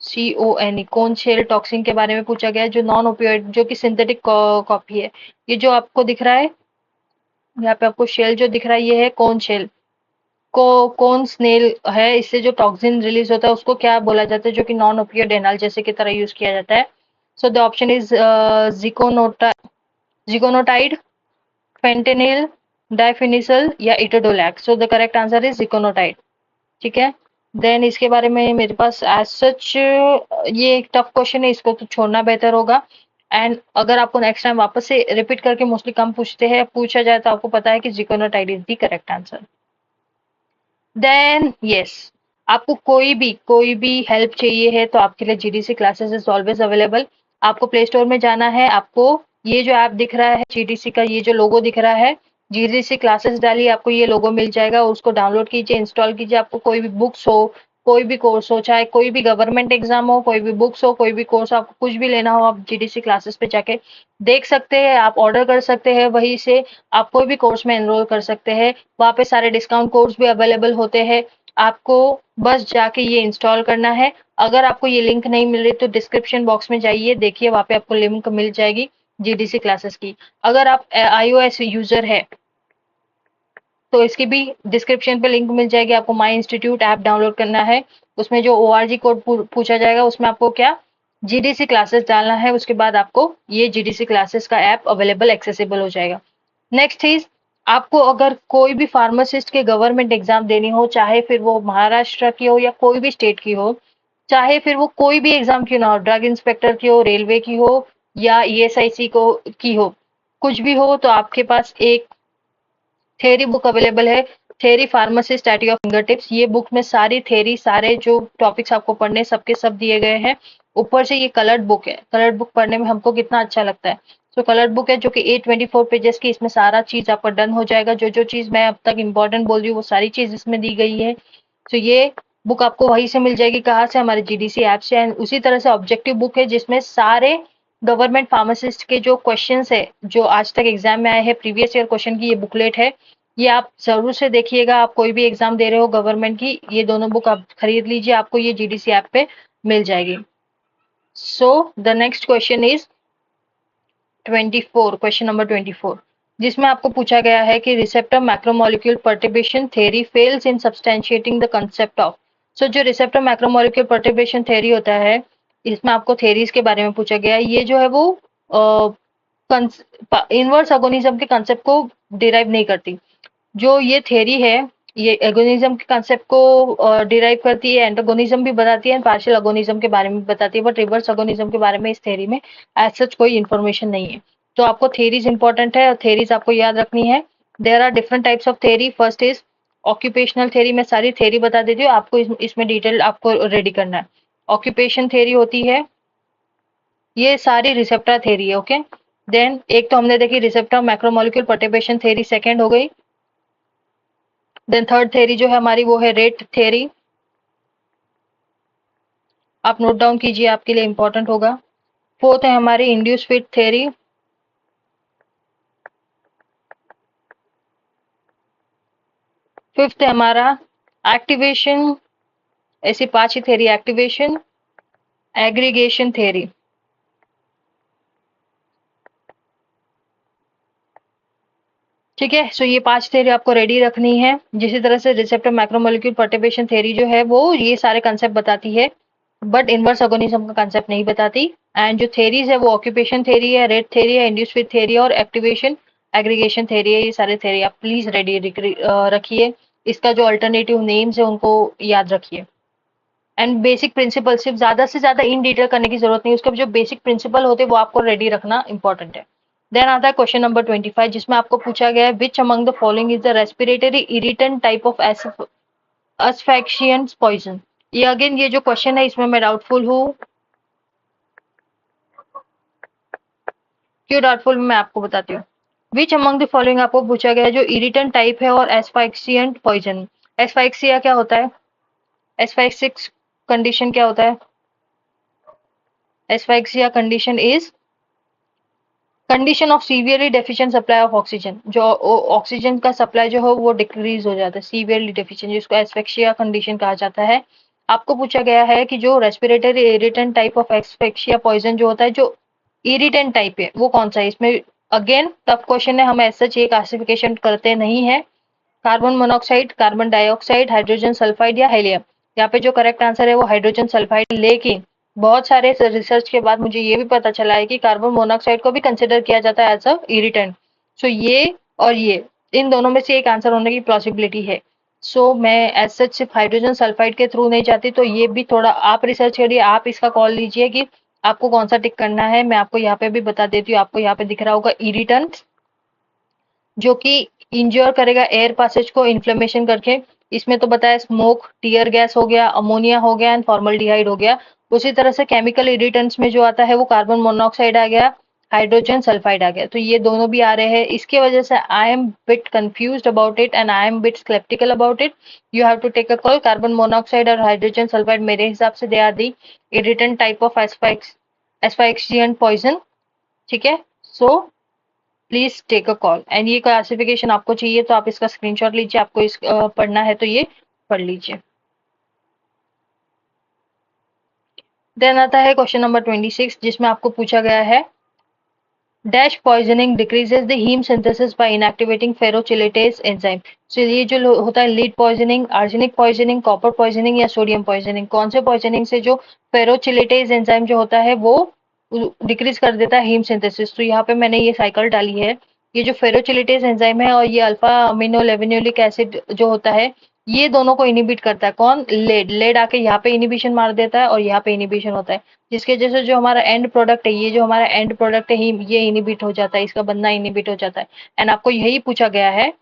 CONE, कोन शेल टॉक्सिन के बारे में पूछा गया है, जो नॉन ओपियोइड जो कि सिंथेटिक कॉपी है। ये जो आपको दिख रहा है, यहाँ पे आपको शेल जो दिख रहा है ये है कोन शेल, कौन स्नेल है, इससे जो टॉक्सिन रिलीज होता है उसको क्या बोला जाता है, जो कि नॉन ओपियोइड एनाल्जेसिक की तरह यूज किया जाता है। So the option is ziconotide, fentanyl, diflunisal या etodolac. So the correct answer is ziconotide. ठीक है। देन इसके बारे में मेरे पास एज सच ये एक टफ क्वेश्चन है, इसको तो छोड़ना बेहतर होगा। एंड अगर आपको नेक्स्ट टाइम वापस से रिपीट करके मोस्टली कम पूछते हैं, पूछा जाए तो आपको पता है कि ziconotide is the correct answer. Then yes, आपको कोई भी हेल्प चाहिए है तो आपके लिए GDC classes is always available. आपको प्ले स्टोर में जाना है, आपको ये जो ऐप दिख रहा है GDC का, ये जो लोगो दिख रहा है, GDC क्लासेस डालिए, आपको ये लोगो मिल जाएगा, उसको डाउनलोड कीजिए, इंस्टॉल कीजिए। आपको कोई भी बुक्स हो, कोई भी कोर्स हो, चाहे कोई भी गवर्नमेंट एग्जाम हो, कोई भी बुक्स हो, कोई भी कोर्स, आपको कुछ भी लेना हो, आप GDC क्लासेस पे जाके देख सकते हैं, आप ऑर्डर कर सकते हैं, वहीं से आप कोई भी कोर्स में एनरोल कर सकते हैं। वहाँ पे सारे डिस्काउंट कोड्स भी अवेलेबल होते हैं। आपको बस जाके ये इंस्टॉल करना है। अगर आपको ये लिंक नहीं मिल रही तो डिस्क्रिप्शन बॉक्स में जाइए, देखिए वहाँ पे आपको लिंक मिल जाएगी GDC क्लासेस की। अगर आप iOS यूजर है तो इसकी भी डिस्क्रिप्शन पे लिंक मिल जाएगी। आपको माई इंस्टीट्यूट ऐप डाउनलोड करना है, उसमें जो ORG कोड पूछा जाएगा उसमें आपको क्या जीडीसी क्लासेस डालना है, उसके बाद आपको ये जीडीसी क्लासेस का ऐप अवेलेबल एक्सेसिबल हो जाएगा। नेक्स्ट इज, आपको अगर कोई भी फार्मासिस्ट के गवर्नमेंट एग्जाम देनी हो, चाहे फिर वो महाराष्ट्र की हो या कोई भी स्टेट की हो, चाहे फिर वो कोई भी एग्जाम क्यों ना हो, ड्रग इंस्पेक्टर की हो, रेलवे की हो या ईएसआईसी को की हो, कुछ भी हो, तो आपके पास एक थेरी बुक अवेलेबल है, theory pharmacist at your finger tips. ये बुक में सारी थेरी, सारे जो टॉपिक्स आपको पढ़ने सबके सब दिए गए हैं। ऊपर से ये कलर्ड बुक है, कलर्ड बुक पढ़ने में हमको कितना अच्छा लगता है। सो कलर्ड बुक है जो कि 824 पेजेस की, इसमें सारा चीज आपका डन हो जाएगा। जो जो चीज मैं अब तक इंपॉर्टेंट बोल रही हूँ वो सारी चीज इसमें दी गई है। तो ये बुक आपको वहीं से मिल जाएगी, कहाँ से, हमारे जीडीसी ऐप से। एंड उसी तरह से ऑब्जेक्टिव बुक है जिसमें सारे गवर्नमेंट फार्मासिस्ट के जो क्वेश्चंस है जो आज तक एग्जाम में आए हैं, प्रीवियस ईयर क्वेश्चन की ये बुकलेट है। ये आप जरूर से देखिएगा, आप कोई भी एग्जाम दे रहे हो गवर्नमेंट की, ये दोनों बुक आप खरीद लीजिए, आपको ये जीडीसी ऐप पे मिल जाएगी। So the next question is 24, question number 24, जिसमें आपको पूछा गया है कि receptor macromolecule perturbation theory fails in substantiating the concept of. So जो रिसेप्टर मैक्रोमोलिक्यूल पर्टर्बेशन थ्योरी होता है, इसमें आपको थ्योरीज के बारे में पूछा गया है। ये जो है वो इनवर्स अगोनिज्म के कंसेप्ट को डिराइव नहीं करती। जो ये थ्योरी है, ये एगोनिज्म के कंसेप्ट को डिराइव करती है, एंटागोनिज्म भी बताती है, पार्शियल अगोनिज्म के बारे में बताती है, बट रिवर्स अगोनिज्म के बारे में इस थ्योरी में एज सच कोई इन्फॉर्मेशन नहीं है। तो आपको थ्योरीज इंपॉर्टेंट है और थ्योरीज आपको याद रखनी है। There are different types of theory. First is occupational theory. मैं सारी थ्योरी बता देती हूँ आपको, इसमें डिटेल आपको रेडी करना है। ऑक्यूपेशन थ्योरी होती है, ये सारी रिसेप्टर थ्योरी है, ओके। देन एक तो हमने देखी receptor macromolecule perturbation theory, second हो गई। देन थर्ड थ्योरी जो है हमारी वो है रेट थ्योरी। आप नोट डाउन कीजिए, आपके लिए इंपॉर्टेंट होगा। फोर्थ है हमारी इंड्यूस फिट थ्योरी। फिफ्थ है हमारा एक्टिवेशन, ऐसी पांच ही थ्योरी, एक्टिवेशन, एग्रीगेशन थ्योरी। ठीक है, सो ये पांच थ्योरी आपको रेडी रखनी है। जिसी तरह से रिसेप्टर मैक्रोमोलिक्यूल पर्टर्बेशन थ्योरी जो है वो ये सारे कंसेप्ट बताती है, बट इनवर्स अगोनिज्म का कंसेप्ट नहीं बताती। एंड जो थ्योरीज है वो ऑक्यूपेशन थ्योरी है, रेट थ्योरी है, इंड्यूस फिट थ्योरी और एक्टिवेशन एग्रीगेशन थ्योरी है। ये सारे थ्योरी आप प्लीज रेडी रखिए। इसका जो अल्टरनेटिव नेम्स है उनको याद रखिए। एंड बेसिक प्रिंसिपल, सिर्फ ज्यादा से ज्यादा इन डिटेल करने की जरूरत नहीं, उसके जो बेसिक प्रिंसिपल होते हैं वो आपको रेडी रखना इंपॉर्टेंट है। देन आता है क्वेश्चन नंबर 25, जिसमें आपको पूछा गया है which among the following is the respiratory irritant type of asphyxiant poison. ये अगेन ये जो क्वेश्चन है इसमें मैं डाउटफुल हूँ। क्यों डाउटफुल, मैं आपको बताती हूँ। विच अमंग द फॉलोइंग आपको पूछा गया है जो इरिटेंट टाइप है और एस्फाइक्सियंट पॉइजन। एस्फाइक्सिया क्या होता है, एस्फाइक्सिक कंडीशन क्या होता है, asphyxia condition is condition of severely deficient supply of oxygen. जो ऑक्सीजन का सप्लाई जो हो वो डिक्रीज हो जाता है, सीवियरली डेफिशिएंट, जिसको एस्फेक्सिया कंडीशन कहा जाता है। आपको पूछा गया है कि जो respiratory irritant type of asphyxia poison जो होता है, जो इरिटेंट टाइप है वो कौन सा है। इसमें अगेन टफ क्वेश्चन है, हम ऐसा ये क्लासिफिकेशन करते नहीं है। Carbon monoxide, carbon dioxide, hydrogen sulphide या हीलियम। यहाँ पे जो करेक्ट आंसर है वो हाइड्रोजन सल्फाइड। लेकिन बहुत सारे रिसर्च के बाद मुझे ये भी पता चला है कि कार्बन मोनोऑक्साइड को भी कंसिडर किया जाता है एज अ इरिटेंट। सो ये और ये, इन दोनों में से एक आंसर होने की पॉसिबिलिटी है। सो मैं एज सच सिर्फ हाइड्रोजन सल्फाइड के थ्रू नहीं जाती, तो ये भी थोड़ा आप रिसर्च करिए, आप इसका कॉल लीजिए कि आपको कौन सा टिक करना है। मैं आपको यहाँ पे भी बता देती हूँ, आपको यहाँ पे दिख रहा होगा इरिटेंट, जो कि इंज्योर करेगा एयर पासेज को इन्फ्लेमेशन करके। इसमें तो बताया स्मोक, टीयर गैस हो गया, अमोनिया हो गया एंड फॉर्मल्डिहाइड हो गया। उसी तरह से केमिकल इरिटेंट्स में जो आता है वो कार्बन मोनोऑक्साइड आ गया, हाइड्रोजन सल्फाइड आ गया। तो ये दोनों भी आ रहे हैं, इसके वजह से I am bit confused about it and I am bit skeptical about it. You have to take a call. Carbon monoxide और हाइड्रोजन सल्फाइड मेरे हिसाब से they are the irritant type of asphyxiant poison. ठीक है, so please take a call. And ये classification आपको चाहिए तो आप इसका स्क्रीनशॉट लीजिए, आपको इस पढ़ना है तो ये पढ़ लीजिए। देन आता है क्वेश्चन नंबर 26, जिसमें आपको पूछा गया है dash poisoning decreases the heme synthesis by inactivating ferrochelatase enzyme. So ये जो होता है lead poisoning, arsenic poisoning, copper poisoning या सोडियम पॉइजनिंग, कौन से पॉइजनिंग से जो फेरोचिलेटेज एंजाइम जो होता है वो डिक्रीज कर देता है हीम सिंथेसिस। तो यहाँ पे मैंने ये साइकिल डाली है। ये जो फेरोचिलेटेज एंजाइम है और ये अल्फा अमीनो लेविनुलिक एसिड जो होता है, ये दोनों को इनिबिट करता है। कौन? लेड। लेड आके यहाँ पे इनिबिशन मार देता है और यहाँ पे इनिबिशन होता है, जिसके जैसे जो हमारा एंड प्रोडक्ट है, ये जो हमारा एंड प्रोडक्ट है ये इनिबिट हो जाता है, इसका बनना इनिबिट हो जाता है। एंड आपको यही पूछा गया है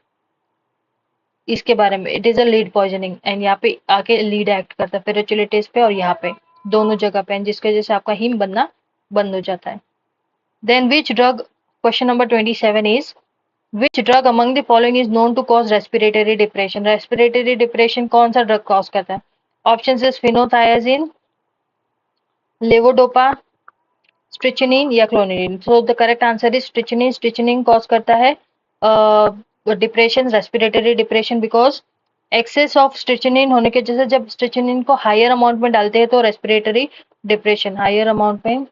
इसके बारे में, it is a lead poisoning. And यहाँ पे आके लीड एक्ट करता है फेरोचिलेटेज पे और यहाँ पे दोनों जगह पे, जिसके वजह से आपका हीम बनना बंद हो जाता है। Then which drug, question number 27 is which drug among the following is known to cause respiratory depression. Respiratory depression कौन सा ड्रग कॉज करता है? Option is phenothiazine, levodopa, strychnine या clonidine. So the correct answer is strychnine. Strychnine cause करता है depression, respiratory depression, because excess of strychnine होने के जैसे जब स्ट्रिचनिन को हायर अमाउंट में डालते हैं तो रेस्पिरेटरी डिप्रेशन हायर अमाउंट में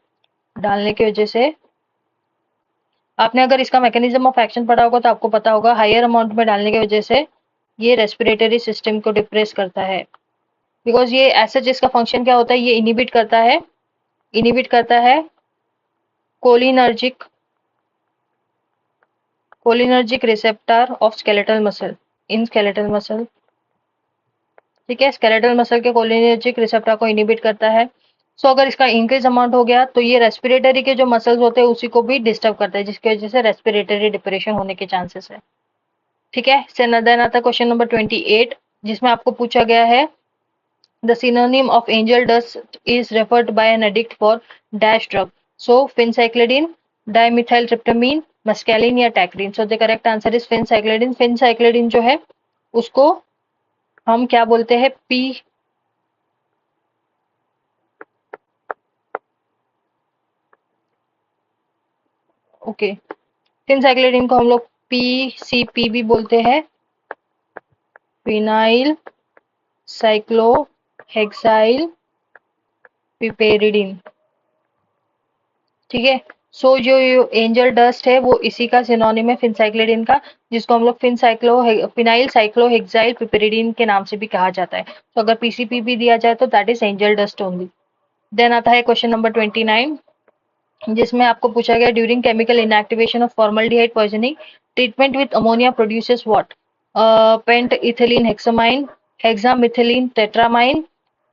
डालने की वजह से, आपने अगर इसका मैकेनिज्म ऑफ एक्शन पढ़ा होगा तो आपको पता होगा हायर अमाउंट में डालने की वजह से ये रेस्पिरेटरी सिस्टम को डिप्रेस करता है। बिकॉज ये ऐसा जिसका फंक्शन क्या होता है, ये इनिबिट करता है cholinergic cholinergic receptor of skeletal muscle in skeletal muscle. ठीक है, स्केलेटल मसल के कोलिनर्जिक रिसेप्टर को इनिबिट करता है। सो अगर इसका इंक्रीज अमाउंट हो गया तो ये रेस्पिरेटरी के जो मसल्स होते हैं उसी को भी डिस्टर्ब करता है, जिसकी वजह से रेस्पिरेटरी डिप्रेशन होने के चांसेस है। ठीक है, देन आता है क्वेश्चन नंबर 28, जिसमें आपको पूछा गया है the synonym of angel dust is referred by an addict for dash drug. So phencyclidine, dimethyltryptamine, mescaline या tacrine. So the correct answer is phencyclidine. Phencyclidine जो है उसको हम क्या बोलते हैं? पी, ओके, फिनसाइक्लिडिन को हम लोग पीसीपी भी बोलते हैं, फिनाइल साइक्लोहेक्साइल पिपेरिडिन। ठीक है, सो जो एंजल डस्ट है वो इसी का सिनोनिम है फिनसाइक्लिडिन का, जिसको हम लोग फिनाइल साइक्लोहेक्साइल पिपेरिडिन के नाम से भी कहा जाता है। तो अगर पीसीपी भी दिया जाए तो that is angel dust only. Then आता है क्वेश्चन नंबर 29, जिसमें आपको पूछा गया during chemical inactivation of formaldehyde poisoning treatment with ammonia produces what? Pent ethylene hexamine, hexamethylene tetramine,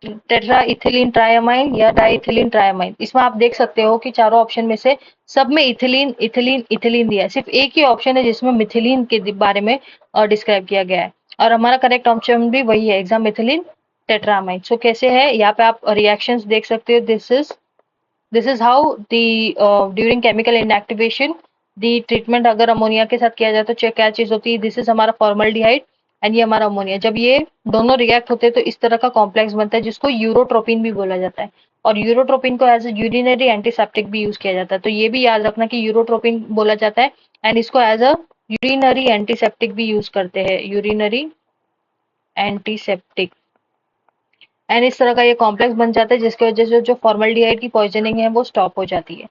tetra ethylene triamine या डाइथिलीन ट्रायामाइन। इसमें आप देख सकते हो कि चारों ऑप्शन में से सब में इथिलीन इथिलीन इथिलीन दिया है, सिर्फ एक ही ऑप्शन है जिसमें मिथिलीन के बारे में डिस्क्राइब किया गया है, और हमारा करेक्ट ऑप्शन भी वही है, हेक्सामिथिलीन टेट्रामाइन। सो कैसे है, यहाँ पे आप रिएक्शंस देख सकते हो। This is how the during chemical inactivation the treatment अगर अमोनिया के साथ किया जाए तो क्या चीज होती है? दिस इज हमारा फॉर्मल्डिहाइड एंड ये हमारा अमोनिया। जब ये दोनों रिएक्ट होते हैं तो इस तरह का कॉम्प्लेक्स बनता है जिसको यूरोट्रोपिन भी बोला जाता है, और यूरोट्रोपिन को एज ए यूरिनरी एंटीसेप्टिक भी यूज किया जाता है। तो ये भी याद रखना कि यूरोट्रोपिन बोला जाता है एंड इसको एज अ यूरिनरी एंटीसेप्टिक भी यूज करते हैं, यूरिनरी एंटीसेप्टिक। एंड इस तरह का ये कॉम्प्लेक्स बन जाता है जिसकी वजह से जो फॉर्मल्डिहाइड की पॉइजनिंग है वो स्टॉप हो जाती है,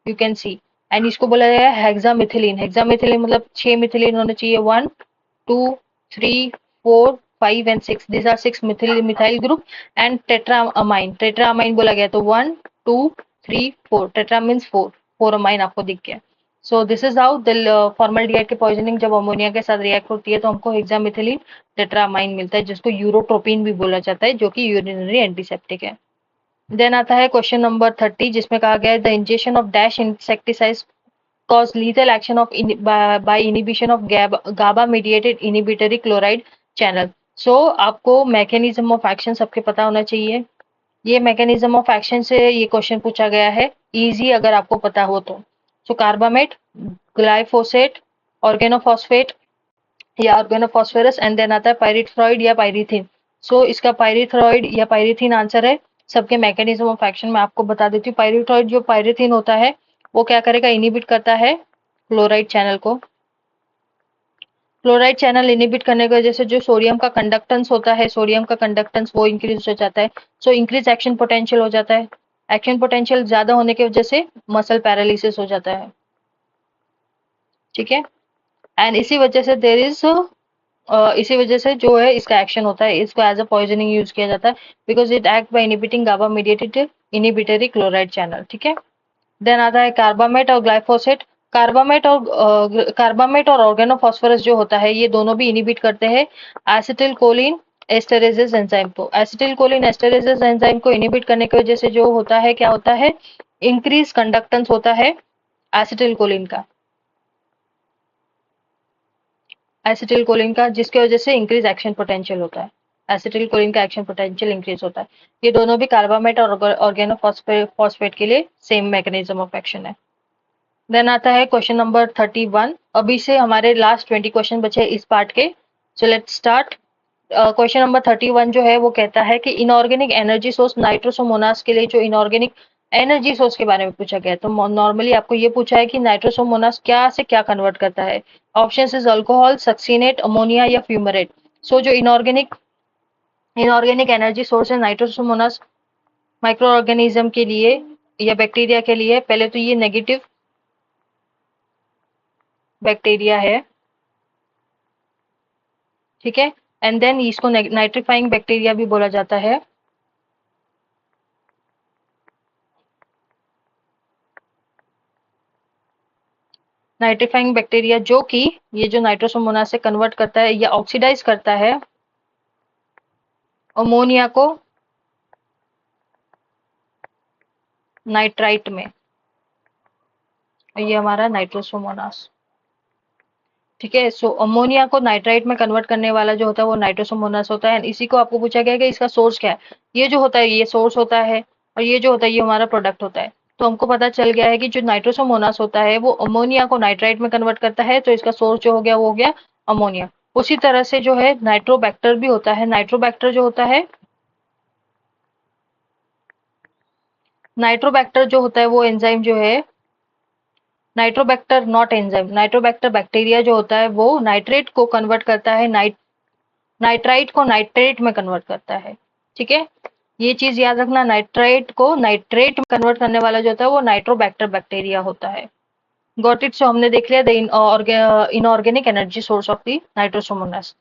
यू कैन सी। एंड इसको बोला जाता है हेक्सामिथिलीन। हेक्सामिथिलीन मतलब 6 मिथिलीन होने चाहिए, 1 2 3 4 5 and 6, this are 6 methyl group. And tetramine, tetramine बोला गया तो 1 2 3 4, टेट्रा मीन्स 4, 4 अमाइन आपको दिख गया। So this is how the formaldehyde की पॉइजनिंग जब अमोनिया के साथ रिएक्ट होती है तो हमको हेक्सामिथिलीन टेट्रामाइन मिलता है, जिसको यूरोट्रोपिन भी बोला जाता है, जो कि यूरिनरी एंटीसेप्टिक है। देन आता है क्वेश्चन नंबर 30, जिसमें कहा गया है the injection of dash insecticide cause lethal action of by inhibition of GABA mediated inhibitory chloride channel। सो आपको मैकेनिज्म ऑफ एक्शन सबके पता होना चाहिए। ये मैकेनिज्म ऑफ एक्शन से ये क्वेश्चन पूछा गया है, इजी अगर आपको पता हो तो। सो कार्बामेट, ग्लाइफोसेट, ऑर्गेनोफॉस्फेट या ऑर्गेनोफॉस्फेरस, एंड देन आता है पाइरिथ्रॉइड या पाइरीथिन। सो इसका पाइरिथ्रॉइड या पाइरीथिन आंसर है। सबके मैकेनिज्म ऑफ एक्शन में आपको बता देती हूँ। पाइरिथ्रॉइड जो पाइरीथिन होता है वो क्या करेगा? इनिबिट करता है क्लोराइड चैनल को। क्लोराइड चैनल इनिबिट करने की वजह से जो सोडियम का कंडक्टेंस होता है, सोडियम का कंडक्टेंस वो इंक्रीज हो जाता है। सो इंक्रीज एक्शन पोटेंशियल हो जाता है। एक्शन पोटेंशियल ज्यादा होने की वजह से मसल पैरालिसिस हो जाता है। ठीक है। एंड इसी वजह से जो है इसका एक्शन होता है, इसको एज अ पॉइजनिंग यूज किया जाता है, because it act by inhibiting GABA mediated inhibitory chloride channel. ठीक है। देन आता है कार्बामेट और ग्लाइफोसेट। कार्बामेट और ऑर्गेनोफॉस्फोरस जो होता है, ये दोनों भी इनिबिट करते हैं एसिटिल कोलिन एस्टरेजेस एंजाइम को। एसिटिल कोलिन एस्टरेजेस एंजाइम को इनिबिट करने की वजह से जो होता है, क्या होता है, इंक्रीज कंडक्टेंस होता है एसिटिल कोलिन का, जिसकी वजह से इंक्रीज एक्शन पोटेंशियल होता है। एसिटिल कोलिन का एक्शन पोटेंशियल इंक्रीज होता है। ये दोनों भी कार्बामेट और ऑर्गेनोफॉस्फेट के लिए सेम मैकेनिज्म ऑफ एक्शन है। देन आता है क्वेश्चन नंबर 31। अभी से हमारे लास्ट 20 क्वेश्चन बचे इस पार्ट के। So let's start. Question number 31 जो है वो कहता है कि इनऑर्गेनिक एनर्जी सोर्स नाइट्रोसोमोनास के लिए जो इनऑर्गेनिक एनर्जी सोर्स के बारे में पूछा गया है। तो नॉर्मली आपको ये पूछा है कि नाइट्रोसोमोनास क्या से क्या कन्वर्ट करता है। Option is alcohol, succinate, ammonia या फ्यूमरेट। सो जो इनऑर्गेनिक एनर्जी सोर्स है नाइट्रोसोमोनास माइक्रो ऑर्गेनिज्म के लिए या बैक्टीरिया के लिए, पहले तो ये नेगेटिव बैक्टीरिया है। ठीक है। एंड देन इसको नाइट्रीफाइंग बैक्टीरिया भी बोला जाता है। नाइट्रीफाइंग बैक्टीरिया जो कि ये जो नाइट्रोसोमोनास से कन्वर्ट करता है या ऑक्सीडाइज करता है अमोनिया को नाइट्राइट में। ये हमारा नाइट्रोसोमोनास। ठीक है। सो अमोनिया को नाइट्राइट में कन्वर्ट करने वाला जो होता है वो नाइट्रोसोमोनास होता है। एंड इसी को आपको पूछा गया है कि इसका सोर्स क्या है। ये जो होता है ये सोर्स होता है, और ये जो होता है ये हमारा प्रोडक्ट होता है। तो हमको पता चल गया है कि जो नाइट्रोसोमोनास होता है वो अमोनिया को नाइट्राइट में कन्वर्ट करता है, तो इसका सोर्स जो हो गया वो हो गया अमोनिया। उसी तरह से जो है नाइट्रोबैक्टर भी होता है। नाइट्रोबैक्टर जो होता है वो एंजाइम जो है, Nitrobacter not enzyme, Nitrobacter bacteria जो होता है वो नाइट्रेट को कन्वर्ट करता है, नाइट्राइट को नाइट्रेट में कन्वर्ट करता है। ठीक है। ये चीज याद रखना, नाइट्राइट को नाइट्रेट में कन्वर्ट करने वाला जो होता है वो नाइट्रोबैक्टर बैक्टीरिया होता है। Got it. सो हमने देख लिया the inorganic energy source of the nitrosomonas.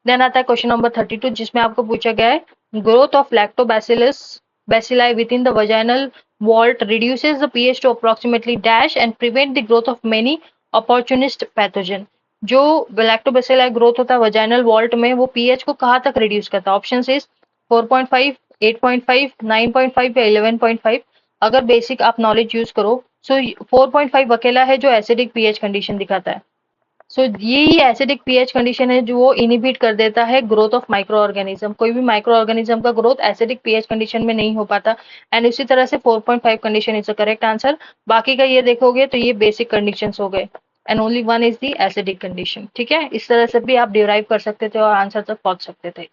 Then आता है क्वेश्चन नंबर 32, जिसमें आपको पूछा गया है growth of lactobacillus bacilli within the vaginal vault reduces the pH to approximately dash and prevent the growth of many opportunist pathogen। जो lactobacilli growth होता है वजाइनल वॉल्ट में, वो पीएच को कहाँ तक रिड्यूस करता है। ऑप्शन इज 4.5, 8.5, 9.5 या 11.5। अगर बेसिक आप नॉलेज यूज करो, सो 4.5 अकेला है जो एसिडिक पीएच कंडीशन दिखाता है। सो यही एसिडिक पीएच कंडीशन है जो वो इनिबिट कर देता है ग्रोथ ऑफ माइक्रो ऑर्गेनिज्म। कोई भी माइक्रो ऑर्गेनिज्म का ग्रोथ एसिडिक पीएच कंडीशन में नहीं हो पाता। एंड इसी तरह से 4.5 condition is the correct answer. बाकी का ये देखोगे तो ये बेसिक कंडीशंस हो गए, and only one is the acidic condition. ठीक है। इस तरह से भी आप डिराइव कर सकते थे और आंसर तक पहुंच सकते थे।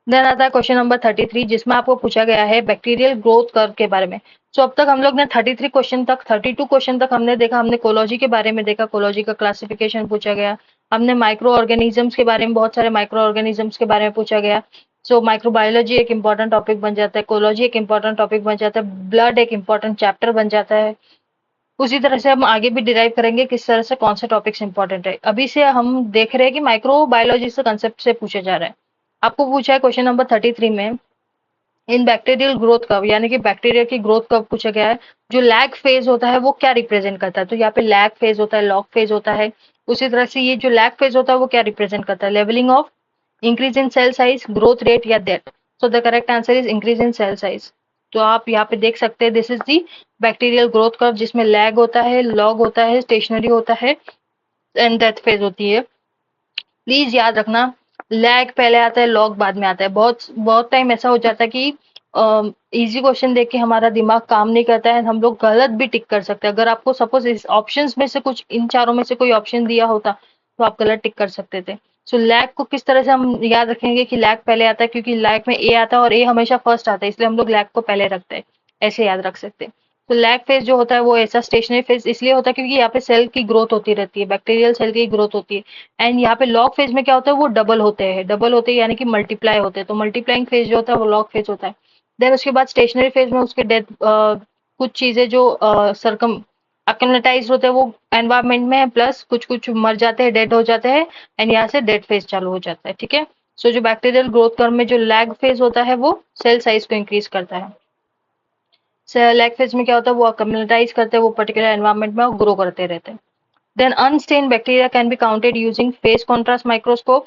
देन आता है क्वेश्चन नंबर 33, जिसमें आपको पूछा गया है बैक्टीरियल ग्रोथ कर्व के बारे में। सो अब तक हम लोग ने 33 क्वेश्चन तक, 32 क्वेश्चन तक हमने देखा, हमने कोलॉजी के बारे में देखा, कोलॉजी का क्लासिफिकेशन पूछा गया। हमने माइक्रो ऑर्गेनिजम्स के बारे में, बहुत सारे माइक्रो ऑर्गेनिजम्स के बारे में पूछा गया। सो माइक्रोबायोलॉजी एक इंपॉर्टेंट टॉपिक बन जाता है, कोलॉजी एक इंपॉर्टेंट टॉपिक बन जाता है, ब्लड एक इंपॉर्टेंट चैप्टर बन जाता है। उसी तरह से हम आगे भी डिराइव करेंगे किस तरह से कौन से टॉपिक्स इंपॉर्टेंट है। अभी से हम देख रहे हैं कि माइक्रोबायोलॉजी से कंसेप्ट से पूछा जा रहा है। आपको पूछा है क्वेश्चन नंबर 33 में इन बैक्टीरियल ग्रोथ कर्व, यानी कि बैक्टीरिया की ग्रोथ कर्व पूछा गया है। जो लैग फेज होता है वो क्या रिप्रेजेंट करता है। तो यहाँ पे लैग फेज होता है, लॉग फेज होता है। उसी तरह से ये जो लैग फेज होता है वो क्या रिप्रेजेंट करता है, levelling off, increase in cell size, growth rate या death. So the correct answer is increase in cell size. तो आप यहाँ पे देख सकते हैं this is the bacterial growth curve, जिसमें लैग होता है, लॉग होता है, स्टेशनरी होता है एंड डेथ फेज होती है। प्लीज याद रखना, लैग पहले आता है, लॉग बाद में आता है। बहुत बहुत टाइम ऐसा हो जाता है कि इजी क्वेश्चन देख के हमारा दिमाग काम नहीं करता है, हम लोग गलत भी टिक कर सकते हैं। अगर आपको सपोज इस ऑप्शंस में से कुछ, इन चारों में से कोई ऑप्शन दिया होता तो आप गलत टिक कर सकते थे। सो लैग को किस तरह से हम याद रखेंगे कि लैग पहले आता है, क्योंकि लैग में ए आता है और ए हमेशा फर्स्ट आता है, इसलिए हम लोग लैग को पहले रखते हैं। ऐसे याद रख सकते हैं। तो लैग फेज जो होता है वो ऐसा स्टेशनरी फेज इसलिए होता है क्योंकि यहाँ पे सेल की ग्रोथ होती रहती है, बैक्टीरियल सेल की ग्रोथ होती है। एंड यहाँ पे लॉग फेज में क्या होता है, वो डबल होते हैं यानी कि मल्टीप्लाई होते हैं। तो मल्टीप्लाइंग फेज जो होता है वो लॉग फेज होता है। देन उसके बाद स्टेशनरी फेज में उसके डेथ कुछ चीजें जो सरकम एक्लेमेटाइज होते हैं वो एनवायरमेंट में, प्लस कुछ कुछ मर जाते हैं, डेड हो जाते हैं, एंड यहाँ से डेड फेज चालू हो जाता है। ठीक है, सो जो बैक्टीरियल ग्रोथ कर्व में जो लैग फेज होता है वो सेल साइज को इंक्रीज करता है। लैग फेज में क्या होता है, वो एक्लेमेटाइज करते हैं वो पर्टिकुलर एनवायरमेंट में और ग्रो करते रहते हैं। Then unstained bacteria can be counted using phase contrast microscope.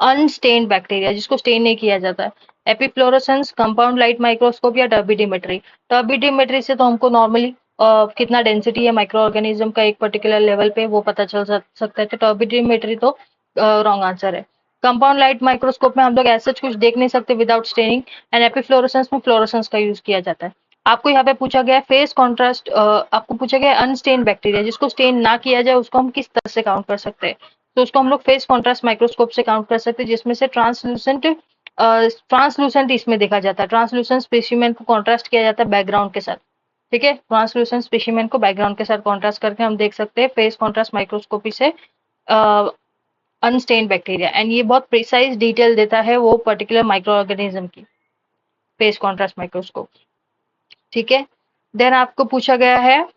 Unstained bacteria जिसको स्टेन नहीं किया जाता है, एपीफ्लोरोसेंस, कंपाउंड लाइट माइक्रोस्कोप या टर्बिडीमेट्री। टर्बिडीमेट्री से तो हमको नॉर्मली कितना डेंसिटी है माइक्रो ऑर्गेनिज्म का एक पर्टिकुलर लेवल पे वो पता चल सकता है, तो टर्बिडीमेट्री तो रॉन्ग आंसर है। कंपाउंड लाइट माइक्रोस्कोप में हम लोग ऐसा कुछ देख नहीं सकते विदाउट स्टेनिंग, एंड एपीफ्लोरोसेंस में फ्लोरोसेंस का यूज किया जाता है। आपको यहाँ पे पूछा गया है फेस कॉन्ट्रास्ट, आपको पूछा गया है अनस्टेन बैक्टीरिया जिसको स्टेन ना किया जाए उसको हम किस तरह से काउंट कर सकते हैं, तो उसको हम लोग फेस कॉन्ट्रास्ट माइक्रोस्कोप से काउंट कर सकते हैं, जिसमें से ट्रांसलूसेंट इसमें देखा जाता है, ट्रांसलूसेंट स्पेसिमेन को कॉन्ट्रास्ट किया जाता है बैकग्राउंड के साथ। ठीक है, ट्रांसलूसेंट स्पेसिमेन को बैकग्राउंड के साथ कॉन्ट्रास्ट करके हम देख सकते हैं फेस कॉन्ट्रास्ट माइक्रोस्कोपी से अनस्टेन्ड बैक्टीरिया, एंड ये बहुत प्रिसाइज डिटेल देता है वो पर्टिकुलर माइक्रो ऑर्गेनिज्म की, फेस कॉन्ट्रास्ट माइक्रोस्कोप। ठीक है, देन आपको पूछा गया है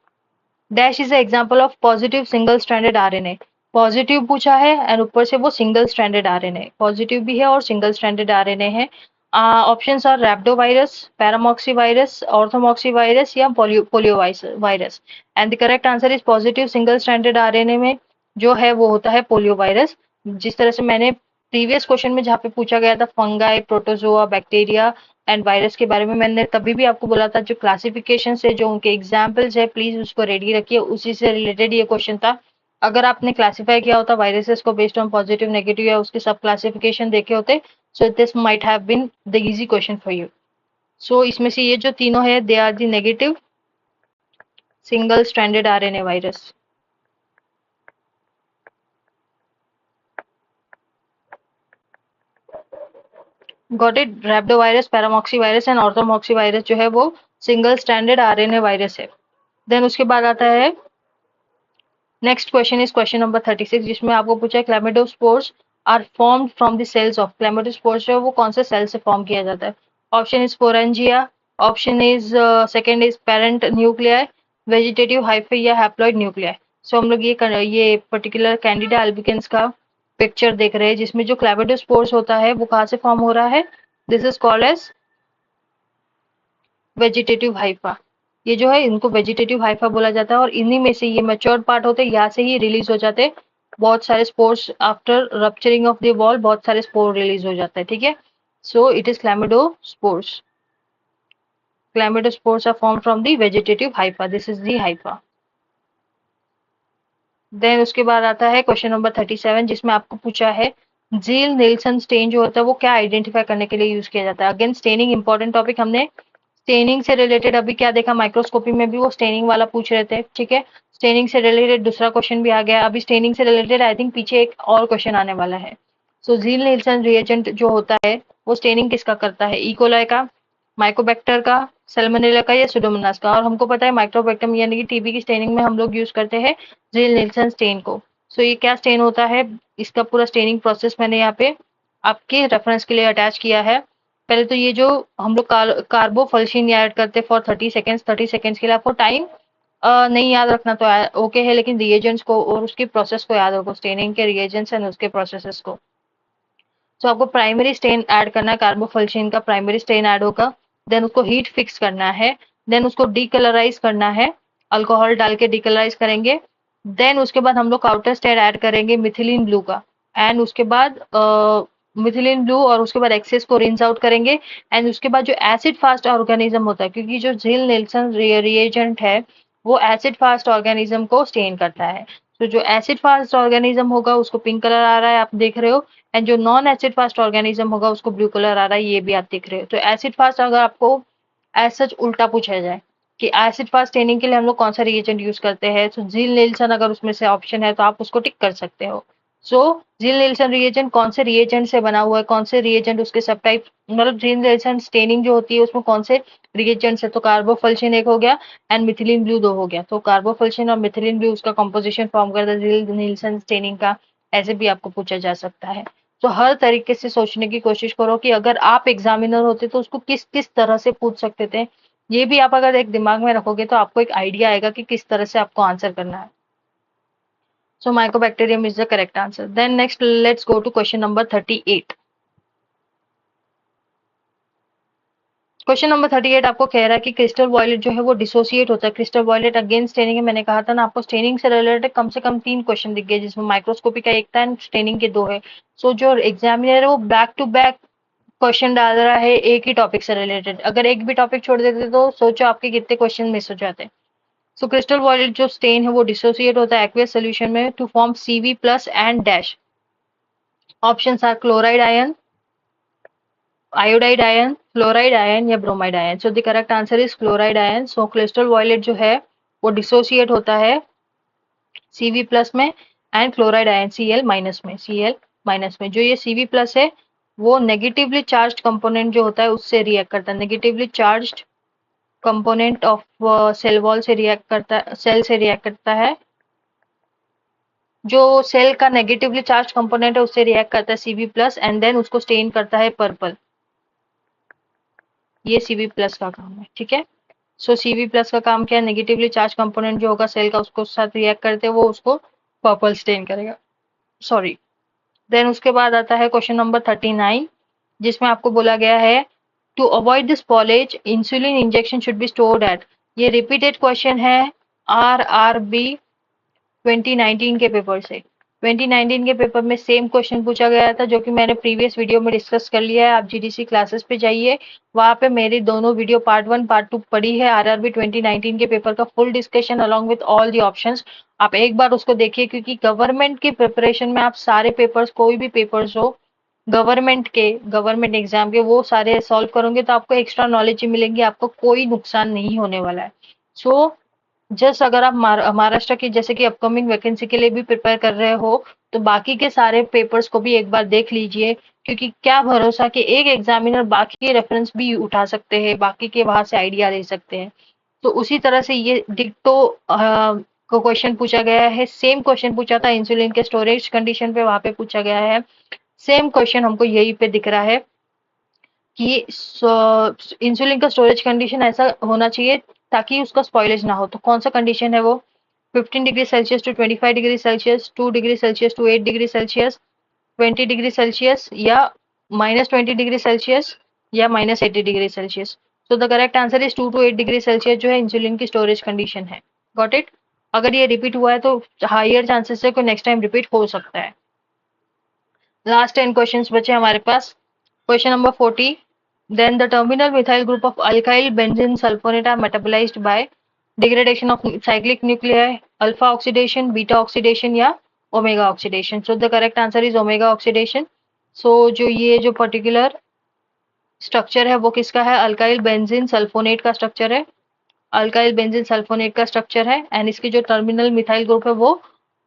dash is example of positive single stranded RNA. Positive पूछा है एंड ऊपर से वो सिंगल स्ट्रैंडेड आरएनए, पॉजिटिव भी है और सिंगल स्ट्रैंडेड आरएनए है। Options are रैप्डोवायरस, paramyxo virus, ऑर्थोमॉक्सी virus या polio virus, and the correct answer is positive single stranded RNA में जो है वो होता है पोलियो वायरस। जिस तरह से मैंने प्रीवियस क्वेश्चन में जहाँ पे पूछा गया था fungi, protozoa, bacteria and virus के बारे में, मैंने तभी भी आपको बोला था जो क्लासिफिकेशन है जो उनके एग्जाम्पल्स है प्लीज उसको रेडी रखिए, उसी से रिलेटेड ये क्वेश्चन था। अगर आपने क्लासिफाई किया होता वायरसेस को बेस्ड ऑन पॉजिटिव नेगेटिव या उसके सब क्लासिफिकेशन देखे होते, so this might have been the easy question for you. So इसमें से ये जो तीनों है they are the negative single stranded RNA virus. Got it, rhabdovirus, paramyxo virus and orthomyxo virus जो है वो सिंगल स्ट्रैंडेड आरएनए वायरस है। देन उसके बाद आता है next question is question number 36, जिसमें आपको पूछा है chlamydospores are formed from the cells of, chlamydospores जो है वो कौन से सेल से फॉर्म किया जाता है। Option is sporangia, option is second is parent nuclei, vegetative hyphae या हैप्लॉइड न्यूक्लियाई। सो हम लोग ये पर्टिकुलर कैंडिडा अल्बिकेंस का पिक्चर देख रहे हैं जिसमें जो क्लैमिडोस्पोर्स होता है वो कहाँ से फॉर्म हो रहा है, this is called as vegetative hypha. ये जो है इनको वेजिटेटिव हाइफा बोला जाता है और इन्हीं में से ये मैच्योर पार्ट होते हैं, यहाँ से ही रिलीज हो जाते हैं बहुत सारे spores. After rupturing of the wall बहुत सारे स्पोर रिलीज हो जाते हैं। ठीक है, so it is chlamydospores, chlamydospores are form from the vegetative hypha, this is the hypha. Then उसके बाद आता है क्वेश्चन नंबर 37, जिसमें आपको पूछा है जील नीलसन स्टेन जो होता है वो क्या आइडेंटिफाई करने के लिए यूज किया जाता है। अगेन स्टेनिंग इंपॉर्टेंट टॉपिक, हमने स्टेनिंग से रिलेटेड अभी क्या देखा, माइक्रोस्कोपी में भी वो स्टेनिंग वाला पूछ रहे थे। ठीक है, स्टेनिंग से रिलेटेड दूसरा क्वेश्चन भी आ गया, अभी स्टेनिंग से रिलेटेड आई थिंक पीछे एक और क्वेश्चन आने वाला है। सो जील नीलसन रिएजेंट जो होता है वो स्टेनिंग किसका करता है, इकोलाई का, माइकोबैक्टर का, सैल्मोनेला का या सुडोमोनास का। और हमको पता है माइक्रोबैक्टम यानी कि टीबी की स्टेनिंग में हम लोग यूज करते हैं जील नीलसन स्टेन को। सो ये क्या स्टेन होता है, इसका पूरा स्टेनिंग प्रोसेस मैंने यहाँ पे आपके रेफरेंस के लिए अटैच किया है। पहले तो ये जो हम लोग कार्बोफल्शिन ऐड करते हैं फॉर 30 सेकेंड्स, 30 सेकेंड्स के लिए आपको टाइम नहीं याद रखना तो ओके है, लेकिन रिएजेंट्स को और उसकी प्रोसेस को याद रखो, स्टेनिंग के रिएजेंट्स एंड उसके प्रोसेसेस को। तो आपको प्राइमरी स्टेन ऐड करना है, कार्बोफल्शिन का प्राइमरी स्टेन ऐड होगा, देन उसको हीट फिक्स करना है, देन उसको डीकलराइज करना है, अल्कोहल डाल के डीकलराइज करेंगे। देन उसके बाद हम लोग काउंटर स्टेन ऐड करेंगे मिथिलीन ब्लू का, एंड उसके बाद मिथिलीन ब्लू और उसके बाद एक्सेस को रिंस आउट करेंगे। एंड उसके बाद जो एसिड फास्ट ऑर्गेनिज्म होता है, क्योंकि जो झील नेल्सन रिएजेंट है वो एसिड फास्ट ऑर्गेनिज्म को स्टेन करता है, तो जो एसिड फास्ट ऑर्गेनिज्म होगा उसको पिंक कलर आ रहा है आप देख रहे हो, एंड जो नॉन एसिड फास्ट ऑर्गेनिज्म होगा उसको ब्लू कलर आ रहा है, ये भी आप देख रहे हो। तो एसिड फास्ट अगर आपको एज सच उल्टा पूछा जाए कि एसिड फास्ट स्टेनिंग के लिए हम लोग कौन सा रिएजेंट यूज करते हैं, तो झील नेल्सन अगर उसमें से ऑप्शन है तो आप उसको टिक कर सकते हो। सो झील नेल्सन रिएजेंट कौन से रिएजेंट से बना हुआ है, कौन से रिएजेंट उसके सब टाइप, मतलब झील नेल्सन स्टेनिंग जो होती है उसमें कौन से रिएजेंट्स है, तो कार्बोफल्शिन एक हो गया एंड मिथिलीन ब्लू दो हो गया, तो कार्बोफल्शिन और मिथिलीन ब्लू उसका कंपोजिशन फॉर्म करता है झील नेल्सन स्टेनिंग का, ऐसे भी आपको पूछा जा सकता है। तो हर तरीके से सोचने की कोशिश करो कि अगर आप एग्जामिनर होते तो उसको किस किस तरह से पूछ सकते थे, ये भी आप अगर एक दिमाग में रखोगे तो आपको एक आइडिया आएगा कि किस तरह से आपको आंसर करना है। So mycobacterium is the correct answer. Then next let's go to question number 38. Question number 38 आपको कह रहा है कि क्रिस्टल वॉयलेट जो है वो डिसोसिएट होता है। क्रिस्टल वॉयलेट अगेन स्टेनिंग है, मैंने कहा था ना आपको स्टेनिंग से रिलेटेड कम से कम 3 क्वेश्चन दिख गए जिसमें माइक्रोस्कोपी का एक था एंड स्टेनिंग के 2 है। सो जो एग्जामिनर है वो बैक टू बैक क्वेश्चन डाल रहा है एक ही टॉपिक से रिलेटेड। अगर एक भी टॉपिक छोड़ देते तो सोचो आपके कितने क्वेश्चन मिस हो जाते। सो क्रिस्टल वॉयलेट जो स्टेन है वो डिसोसिएट होता है एक्वियस सोल्यूशन में to form Cv plus and dash. Options are chloride ion, iodide ion, fluoride ion या bromide ion. So the correct answer is chloride ion. So crystal violet जो है वो डिसोसिएट होता है Cv प्लस में and chloride ion Cl minus में। Cl minus में जो ये Cv प्लस है वो नेगेटिवली चार्ज्ड कंपोनेंट जो होता है उससे रिएक्ट करता है। Negatively charged component of cell wall से रिएक्ट करता है, सेल से रिएक्ट करता है। जो सेल का नेगेटिवली चार्ज कंपोनेंट है उससे रिएक्ट करता है Cv प्लस एंड देन उसको स्टेन करता है पर्पल। ये Cv प्लस का काम है, ठीक है। सो Cv प्लस का काम क्या है, नेगेटिवली चार्ज कंपोनेंट जो होगा सेल का उसको साथ रिएक्ट करते हैं वो उसको पर्पल स्टेन करेगा, सॉरी। देन उसके बाद आता है क्वेश्चन नंबर 39 जिसमें आपको बोला गया है to avoid this spoilage insulin injection should be stored at. ये रिपीटेड क्वेश्चन है RRB 2019 के पेपर से। 2019 के पेपर में सेम क्वेश्चन पूछा गया था जो कि मैंने प्रीवियस वीडियो में डिस्कस कर लिया है। आप जीडीसी क्लासेस पे जाइए, वहां पे मेरी दोनों वीडियो पार्ट 1 पार्ट 2 पड़ी है। आरआरबी 2019 के पेपर का full discussion along with all the options, आप एक बार उसको देखिए क्योंकि गवर्नमेंट की प्रिपरेशन में आप सारे पेपर्स, कोई भी पेपर्स हो गवर्नमेंट एग्जाम के, वो सारे सॉल्व करोगे तो आपको एक्स्ट्रा नॉलेज ही मिलेंगी, आपको कोई नुकसान नहीं होने वाला है। सो जस्ट अगर आप महाराष्ट्र की जैसे कि अपकमिंग वैकेंसी के लिए भी प्रिपेयर कर रहे हो तो बाकी के सारे पेपर्स को भी एक बार देख लीजिए, क्योंकि क्या भरोसा कि एक एग्जामिनर बाकी के रेफरेंस भी उठा सकते हैं, बाकी के वहां से आइडिया ले सकते हैं। तो उसी तरह से ये डिक्टो को क्वेश्चन पूछा गया है। सेम क्वेश्चन पूछा था इंसुलिन के स्टोरेज कंडीशन पे, वहां पे पूछा गया है। सेम क्वेश्चन हमको यही पे दिख रहा है कि इंसुलिन का स्टोरेज कंडीशन ऐसा होना चाहिए ताकि उसका स्पॉइलेज ना हो। तो कौन सा कंडीशन है वो, 15 degree Celsius to 25 degree Celsius, 2 degree Celsius to 8 degree Celsius, 20 degree Celsius या -20 डिग्री सेल्सियस या -80 degree Celsius. So the correct answer is 2 to 8 degree Celsius जो है इंसुलिन की स्टोरेज कंडीशन है। Got it. अगर ये रिपीट हुआ है तो हायर चांसेस है कि नेक्स्ट टाइम रिपीट हो सकता है। लास्ट 10 क्वेश्चंस बचे हमारे पास। Question number 40, then the terminal methyl group of alkyl benzene sulfonate are metabolized by degradation of cyclic nuclei, alpha oxidation, beta oxidation या omega oxidation. So the correct answer is omega oxidation. So जो ये जो particular structure है वो किसका है, alkyl benzene sulphonate का structure है। अल्काइल बेंजीन सल्फोनेट का स्ट्रक्चर है एंड इसके जो टर्मिनल मिथाइल ग्रुप है वो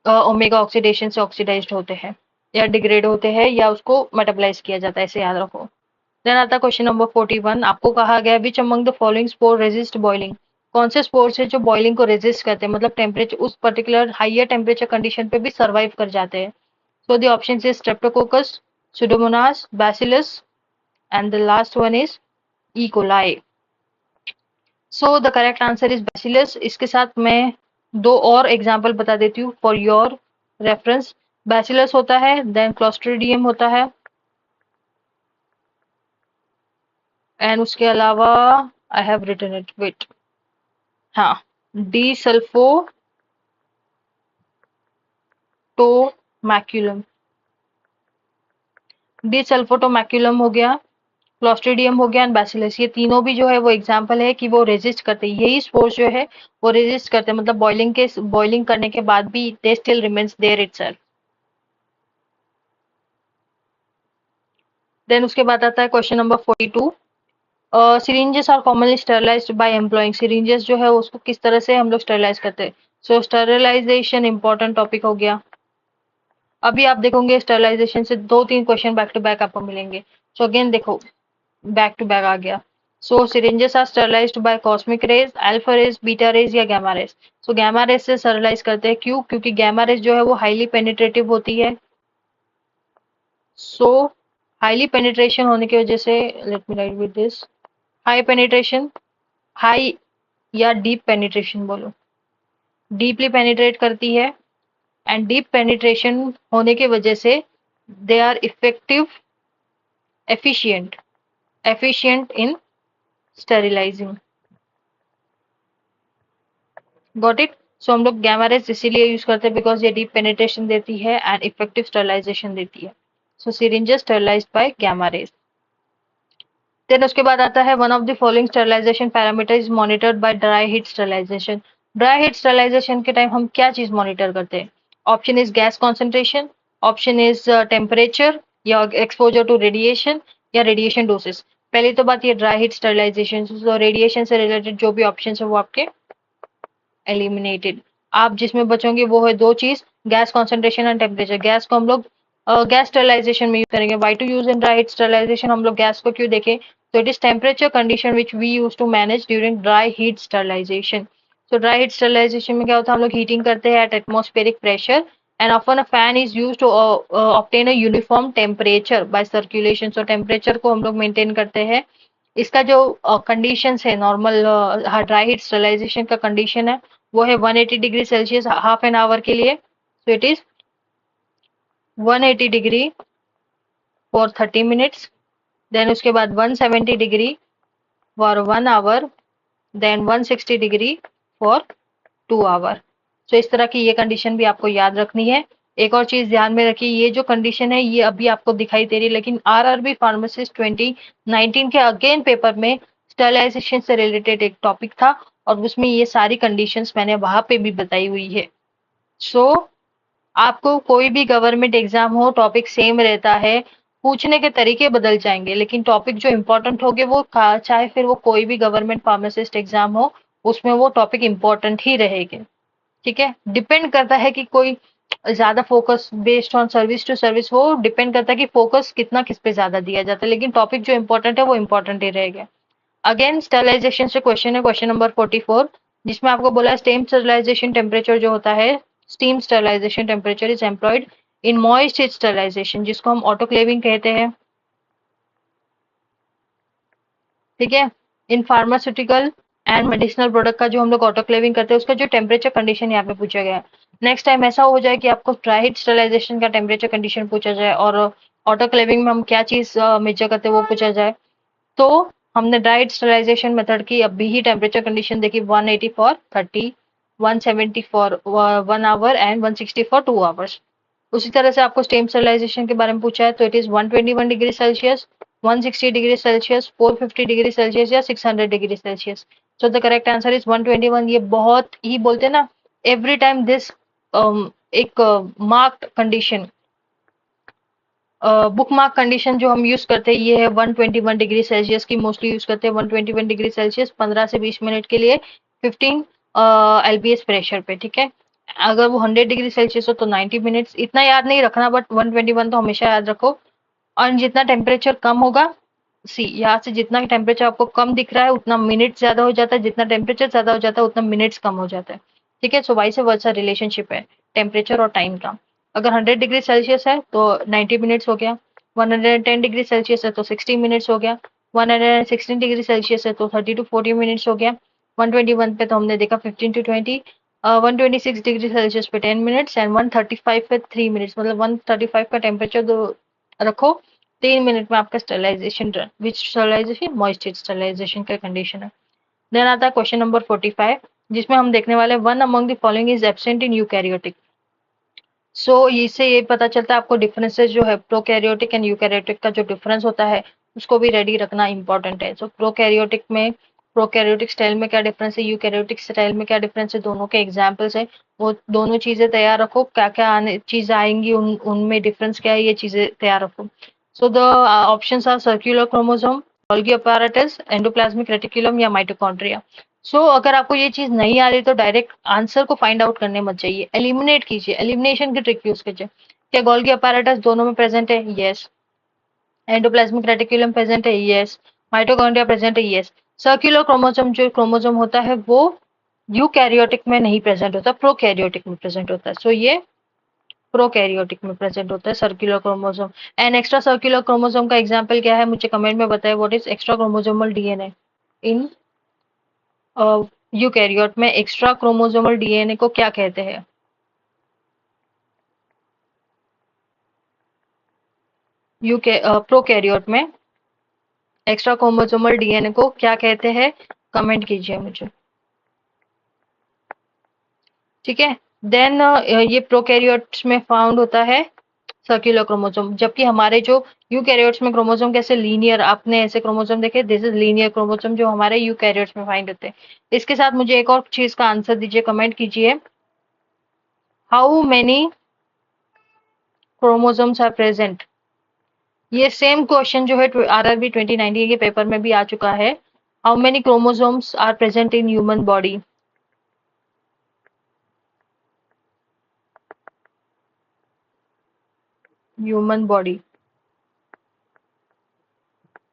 ओमेगा ऑक्सीडेशन से ऑक्सीडाइज्ड होते हैं या डिग्रेड होते हैं या उसको मेटाबोलाइज किया जाता है, ऐसे याद रखो। देन आता है क्वेश्चन नंबर 41, आपको कहा गया विच among the following spore resist boiling. कौन से स्पोर्स है जो बॉइलिंग को रेजिस्ट करते हैं, मतलब टेम्परेचर, उस पर्टिकुलर हाइयर टेम्परेचर कंडीशन पे भी सर्वाइव कर जाते हैं। So the option is Streptococcus, Pseudomonas, bacillus and the last one is E coli. So the correct answer is bacillus. इसके साथ मैं दो और एग्जाम्पल बता देती हूँ फॉर योर रेफरेंस। बैसिलस होता है, देन क्लोस्ट्रीडियम होता है एंड उसके अलावा I have written it, wait, हाँ, डी सल्फोटोमैक्यूलम, डी सल्फोटोमैक्यूलम हो गया, क्लोस्ट्रीडियम हो गया एंड बैसिलस। ये तीनों भी जो है वो एग्जाम्पल है कि वो रेजिस्ट करते हैं, यही स्पोर्स जो है वो रेजिस्ट करते हैं, मतलब बॉइलिंग करने के बाद भी they still remains there itself. Then उसके बाद आता है question number 42, syringes are commonly sterilised by employing. Syringes जो है उसको किस तरह से हम लोग स्टरलाइज करते हैं। सो स्टरलाइजेशन इंपॉर्टेंट टॉपिक हो गया। अभी आप देखोगे स्टरलाइजेशन से 2-3 क्वेश्चन बैक टू बैक आपको मिलेंगे। सो अगेन देखो बैक टू बैक आ गया। So syringes are sterilized by cosmic rays, alpha rays, beta rays या gamma rays. So gamma rays से स्टरलाइज करते हैं, क्यों, क्योंकि गामा रेज जो है वो हाईली पेनिट्रेटिव होती है। सो हाईली पेनिट्रेशन होने की वजह से, let me write with this, high penetration high या डीप पेनिट्रेशन बोलो, डीपली पेनिट्रेट करती है, एंड डीप पेनिट्रेशन होने की वजह से they are effective, efficient, efficient in sterilising. Got it? So हम लोग गैमा रेज इसीलिए यूज करते हैं बिकॉज ये डीप पेनिट्रेशन देती है एंड इफेक्टिव स्टेरिलाइजेशन देती है। So syringes sterilised by gamma rays. Then उसके बाद आता है one of the following sterilisation parameter is monitored by dry heat sterilisation. Dry heat sterilisation के टाइम हम क्या चीज मॉनिटर करते हैं? Option is gas concentration, option is temperature या एक्सपोजर टू रेडिएशन या रेडिएशन डोसेस। पहली तो बात ये ड्राई हीट स्टेरिलाइजेशन, तो रेडिएशन से रिलेटेड जो भी ऑप्शन है वो आपके एलिमिनेटेड। आप जिसमें बचोगे वो है दो चीज, gas concentration and temperature. Gas को हम लोग गैस स्टरलाइजेशन में यूज करेंगे। Why to use in dry heat sterilisation? हम लोग गैस को क्यों देखें? तो it is temperature condition which we use to manage during dry heat sterilisation. तो ड्राई हीट स्टरलाइजेशन में क्या होता है, हम लोग हीटिंग करते हैं at atmospheric pressure and often a fan is use to obtain a uniform temperature by circulation. So temperature को हम लोग मेंटेन करते हैं। इसका जो कंडीशन है नॉर्मल ड्राई हीट स्टरलाइजेशन का कंडीशन है वो है 180 degree Celsius half an hour के लिए। So it is 180 degree for 30 minutes, then उसके बाद 170 degree for 1 hour, then 160 degree for 2 hour. तो इस तरह की ये कंडीशन भी आपको याद रखनी है। एक और चीज ध्यान में रखिए, ये जो कंडीशन है ये अभी आपको दिखाई दे रही है, लेकिन आरआरबी फार्मासिस्ट 2019 के अगेन पेपर में स्टरलाइजेशन से रिलेटेड एक टॉपिक था और उसमें ये सारी कंडीशंस मैंने वहां पे भी बताई हुई है। सो आपको कोई भी गवर्नमेंट एग्जाम हो टॉपिक सेम रहता है, पूछने के तरीके बदल जाएंगे लेकिन टॉपिक जो इम्पोर्टेंट होंगे वो चाहे फिर वो कोई भी गवर्नमेंट फार्मासिस्ट एग्जाम हो उसमें वो टॉपिक इम्पोर्टेंट ही रहेंगे। ठीक है, डिपेंड करता है कि कोई ज्यादा focus based on service to service, वो डिपेंड करता है कि फोकस कितना किस पे ज्यादा दिया जाता है, लेकिन टॉपिक जो इम्पोर्टेंट है वो इम्पोर्टेंट ही रहेगा। अगेन स्टरलाइजेशन से क्वेश्चन है, क्वेश्चन नंबर 44, जिसमें आपको बोला है स्टीम स्टरलाइजेशन टेम्परेचर जो होता है, steam sterilisation temperature is employed in moist heat sterilisation, जिसको हम ऑटोक्लेविंग कहते हैं। ठीक है, in pharmaceutical and medicinal product का जो हम लोग ऑटोक्लेविंग करते हैं उसका जो टेम्परेचर कंडीशन यहाँ पे पूछा गया है। नेक्स्ट टाइम ऐसा हो जाए कि आपको ड्राई हीट स्टरलाइजेशन का टेम्परेचर कंडीशन पूछा जाए और ऑटोक्लेविंग में हम क्या चीज मेजर करते हैं वो पूछा जाए, तो हमने ड्राई हीट स्टरलाइजेशन मेथड की अभी ही टेम्परेचर कंडीशन देखी, 180 for 30, 170 for 1 our and 160 for 2 hours. उसी तरह से आपको स्टीम स्टरलाइजेशन के बारे में पूछा है तो it is 121 degree Celsius, 160 degree Celsius, 450 degree Celsius या 600 degree Celsius. So the correct answer is 121। ये बहुत ही बोलते हैं ना एवरी टाइम दिस एक marked condition, book mark condition जो हम यूज करते हैं ये है 121 डिग्री सेल्सियस की मोस्टली यूज करते हैं। 121 डिग्री सेल्सियस 15 से 20 मिनट के लिए 15 एलबीएस प्रेशर पे। ठीक है, अगर वो 100 डिग्री सेल्सियस हो तो 90 मिनट्स। इतना याद नहीं रखना बट 121 तो हमेशा याद रखो। और जितना टेम्परेचर कम होगा, सी यहाँ से जितना टेम्परेचर आपको कम दिख रहा है उतना मिनट ज्यादा हो जाता है, जितना टेम्परेचर ज्यादा हो जाता है उतना मिनट्स कम हो जाता है। ठीक है, सो वाइस वर्सा रिलेशनशिप है टेम्परेचर और टाइम का। अगर 100 डिग्री सेल्सियस है तो 90 मिनट्स हो गया, 110 डिग्री सेल्सियस है तो 60 मिनट्स हो गया, 116 डिग्री सेल्सियस है तो 30 टू 40 मिनट्स हो गया, 121 पे तो हमने देखा 15 टू 20, 126 डिग्री सेल्सियस पे 10 मिनट्स एंड 135 पे 3 मिनट्स, मतलब 135 का टेम्परेचर दो रखो, 3 मिनट में आपका sterilisation done. Which sterilisation? Moist sterilisation का कंडीशन है। देन आता है क्वेश्चन नंबर 45, जिसमें हम देखने वाले one among the following is absent in eukaryotic. So इससे ये पता चलता है आपको डिफरेंसेस जो है प्रोकैरियोटिक एंड यूकैरियोटिक का जो डिफरेंस होता है उसको भी रेडी रखना इंपॉर्टेंट है। सो प्रोकैरियोटिक में, प्रोकैरियोटिक स्टाइल में क्या डिफरेंस है, यूकैरियोटिक स्टाइल में क्या डिफरेंस है, दोनों के एग्जांपल्स है, वो दोनों चीजें तैयार रखो। क्या क्या आने चीज आएंगी उनमें डिफरेंस क्या है ये चीजें तैयार रखो। So the options are circular chromosome, Golgi apparatus, endoplasmic reticulum या माइटोकॉन्ड्रिया। सो अगर आपको ये चीज नहीं आ रही तो डायरेक्ट आंसर को फाइंड आउट करने मत जाइए, एलिमिनेट कीजिए, एलिमिनेशन की ट्रिक यूज कीजिए। क्या गोल्गी apparatus दोनों में प्रेजेंट है? यस। एंडोप्लाज्मिक रेटिकुलम प्रेजेंट है? यस। माइटोकॉन्ड्रिया प्रेजेंट है? यस। सर्कुलर क्रोमोसोम जो क्रोमोसोम होता है वो यूकैरियोटिक में नहीं प्रेजेंट होता, प्रोकैरियोटिक में प्रेजेंट होता है। सो ये प्रोकैरियोटिक में प्रेजेंट होता है circular chromosome. And extra circular chromosome का एग्जांपल क्या है मुझे कमेंट में बताएं। What is extra chromosomal DNA in eukaryote में एक्स्ट्रा क्रोमोसोमल डीएनए को क्या कहते हैं? प्रोकैरियोट में एक्स्ट्रा क्रोमोसोमल डीएनए को क्या कहते हैं? कमेंट कीजिए मुझे। ठीक है। देन ये प्रोकैरियोट्स में फाउंड होता है सर्कुलर क्रोमोसोम, जबकि हमारे जो यूकैरियोट्स में क्रोमोसोम कैसे लीनियर, आपने ऐसे क्रोमोसोम देखे, दिस इज लीनियर क्रोमोसोम जो हमारे यूकैरियोट्स में फाइंड होते हैं। इसके साथ मुझे एक और चीज का आंसर दीजिए, कमेंट कीजिए। How many chromosomes are present? ये सेम क्वेश्चन जो है आरआरबी 2019 के पेपर में भी आ चुका है। How many chromosomes are present in human body? Human body.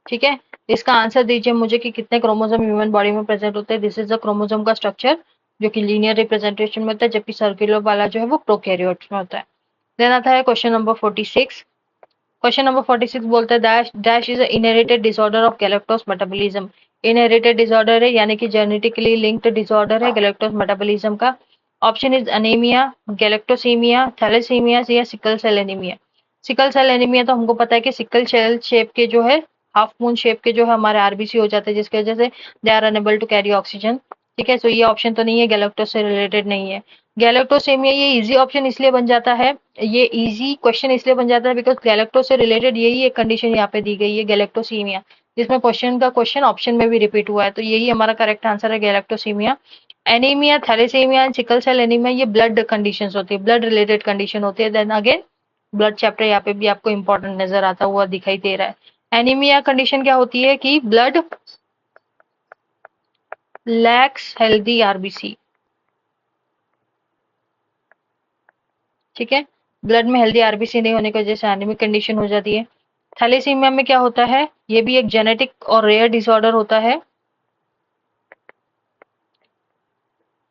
ठीक है। इसका आंसर दीजिए मुझे कि कितने क्रोमोसोम ह्यूमन बॉडी में प्रेजेंट होते हैं। दिस इज द क्रोमोसोम का स्ट्रक्चर जो कि लीनियर रिप्रेजेंटेशन में होता है, जबकि सर्कुलर वाला जो है वो प्रोकैरियोट्स में होता है। देन आता है क्वेश्चन नंबर 46। क्वेश्चन नंबर 46 बोलता है dash dash is inherited disorder of galactose metabolism. Inherited disorder है यानी कि जेनेटिकली लिंक्ड डिसऑर्डर है गैलेक्टोज मेटाबॉलिज्म का। Option is anaemia, galactosaemia, thalassaemia या sickle cell anaemia. Sickle cell anaemia तो हमको पता है कि सिकल सेल शेप के जो है, हाफ मून शेप के जो है हमारे आरबीसी हो जाते हैं, जिसकी वजह से they are unable to carry oxygen. ठीक है, सो ये ऑप्शन तो नहीं है, गैलेक्टोज से रिलेटेड नहीं है। गैलेक्टोसेमिया ये इजी ऑप्शन इसलिए बन जाता है, ये इजी क्वेश्चन इसलिए बन जाता है बिकॉज गैलेक्टो से रिलेटेड यही एक कंडीशन यहाँ पे दी गई है, गैलेक्टोसीमिया, जिसमें क्वेश्चन ऑप्शन में भी रिपीट हुआ है, तो यही हमारा करेक्ट आंसर है, galactosaemia. Anaemia, thalassaemia and sickle cell anaemia ये ब्लड कंडीशन होती है, ब्लड रिलेटेड कंडीशन होती है। देन अगेन ब्लड चैप्टर यहाँ पे भी आपको इंपॉर्टेंट नजर आता हुआ दिखाई दे रहा है। एनीमिया कंडीशन क्या होती है कि ब्लड लैक्स हेल्दी आरबीसी। ठीक है, ब्लड में हेल्दी आरबीसी नहीं होने की वजह से एनीमिक कंडीशन हो जाती है। थैलेसीमिया में क्या होता है, ये भी एक जेनेटिक और रेयर डिसऑर्डर होता है।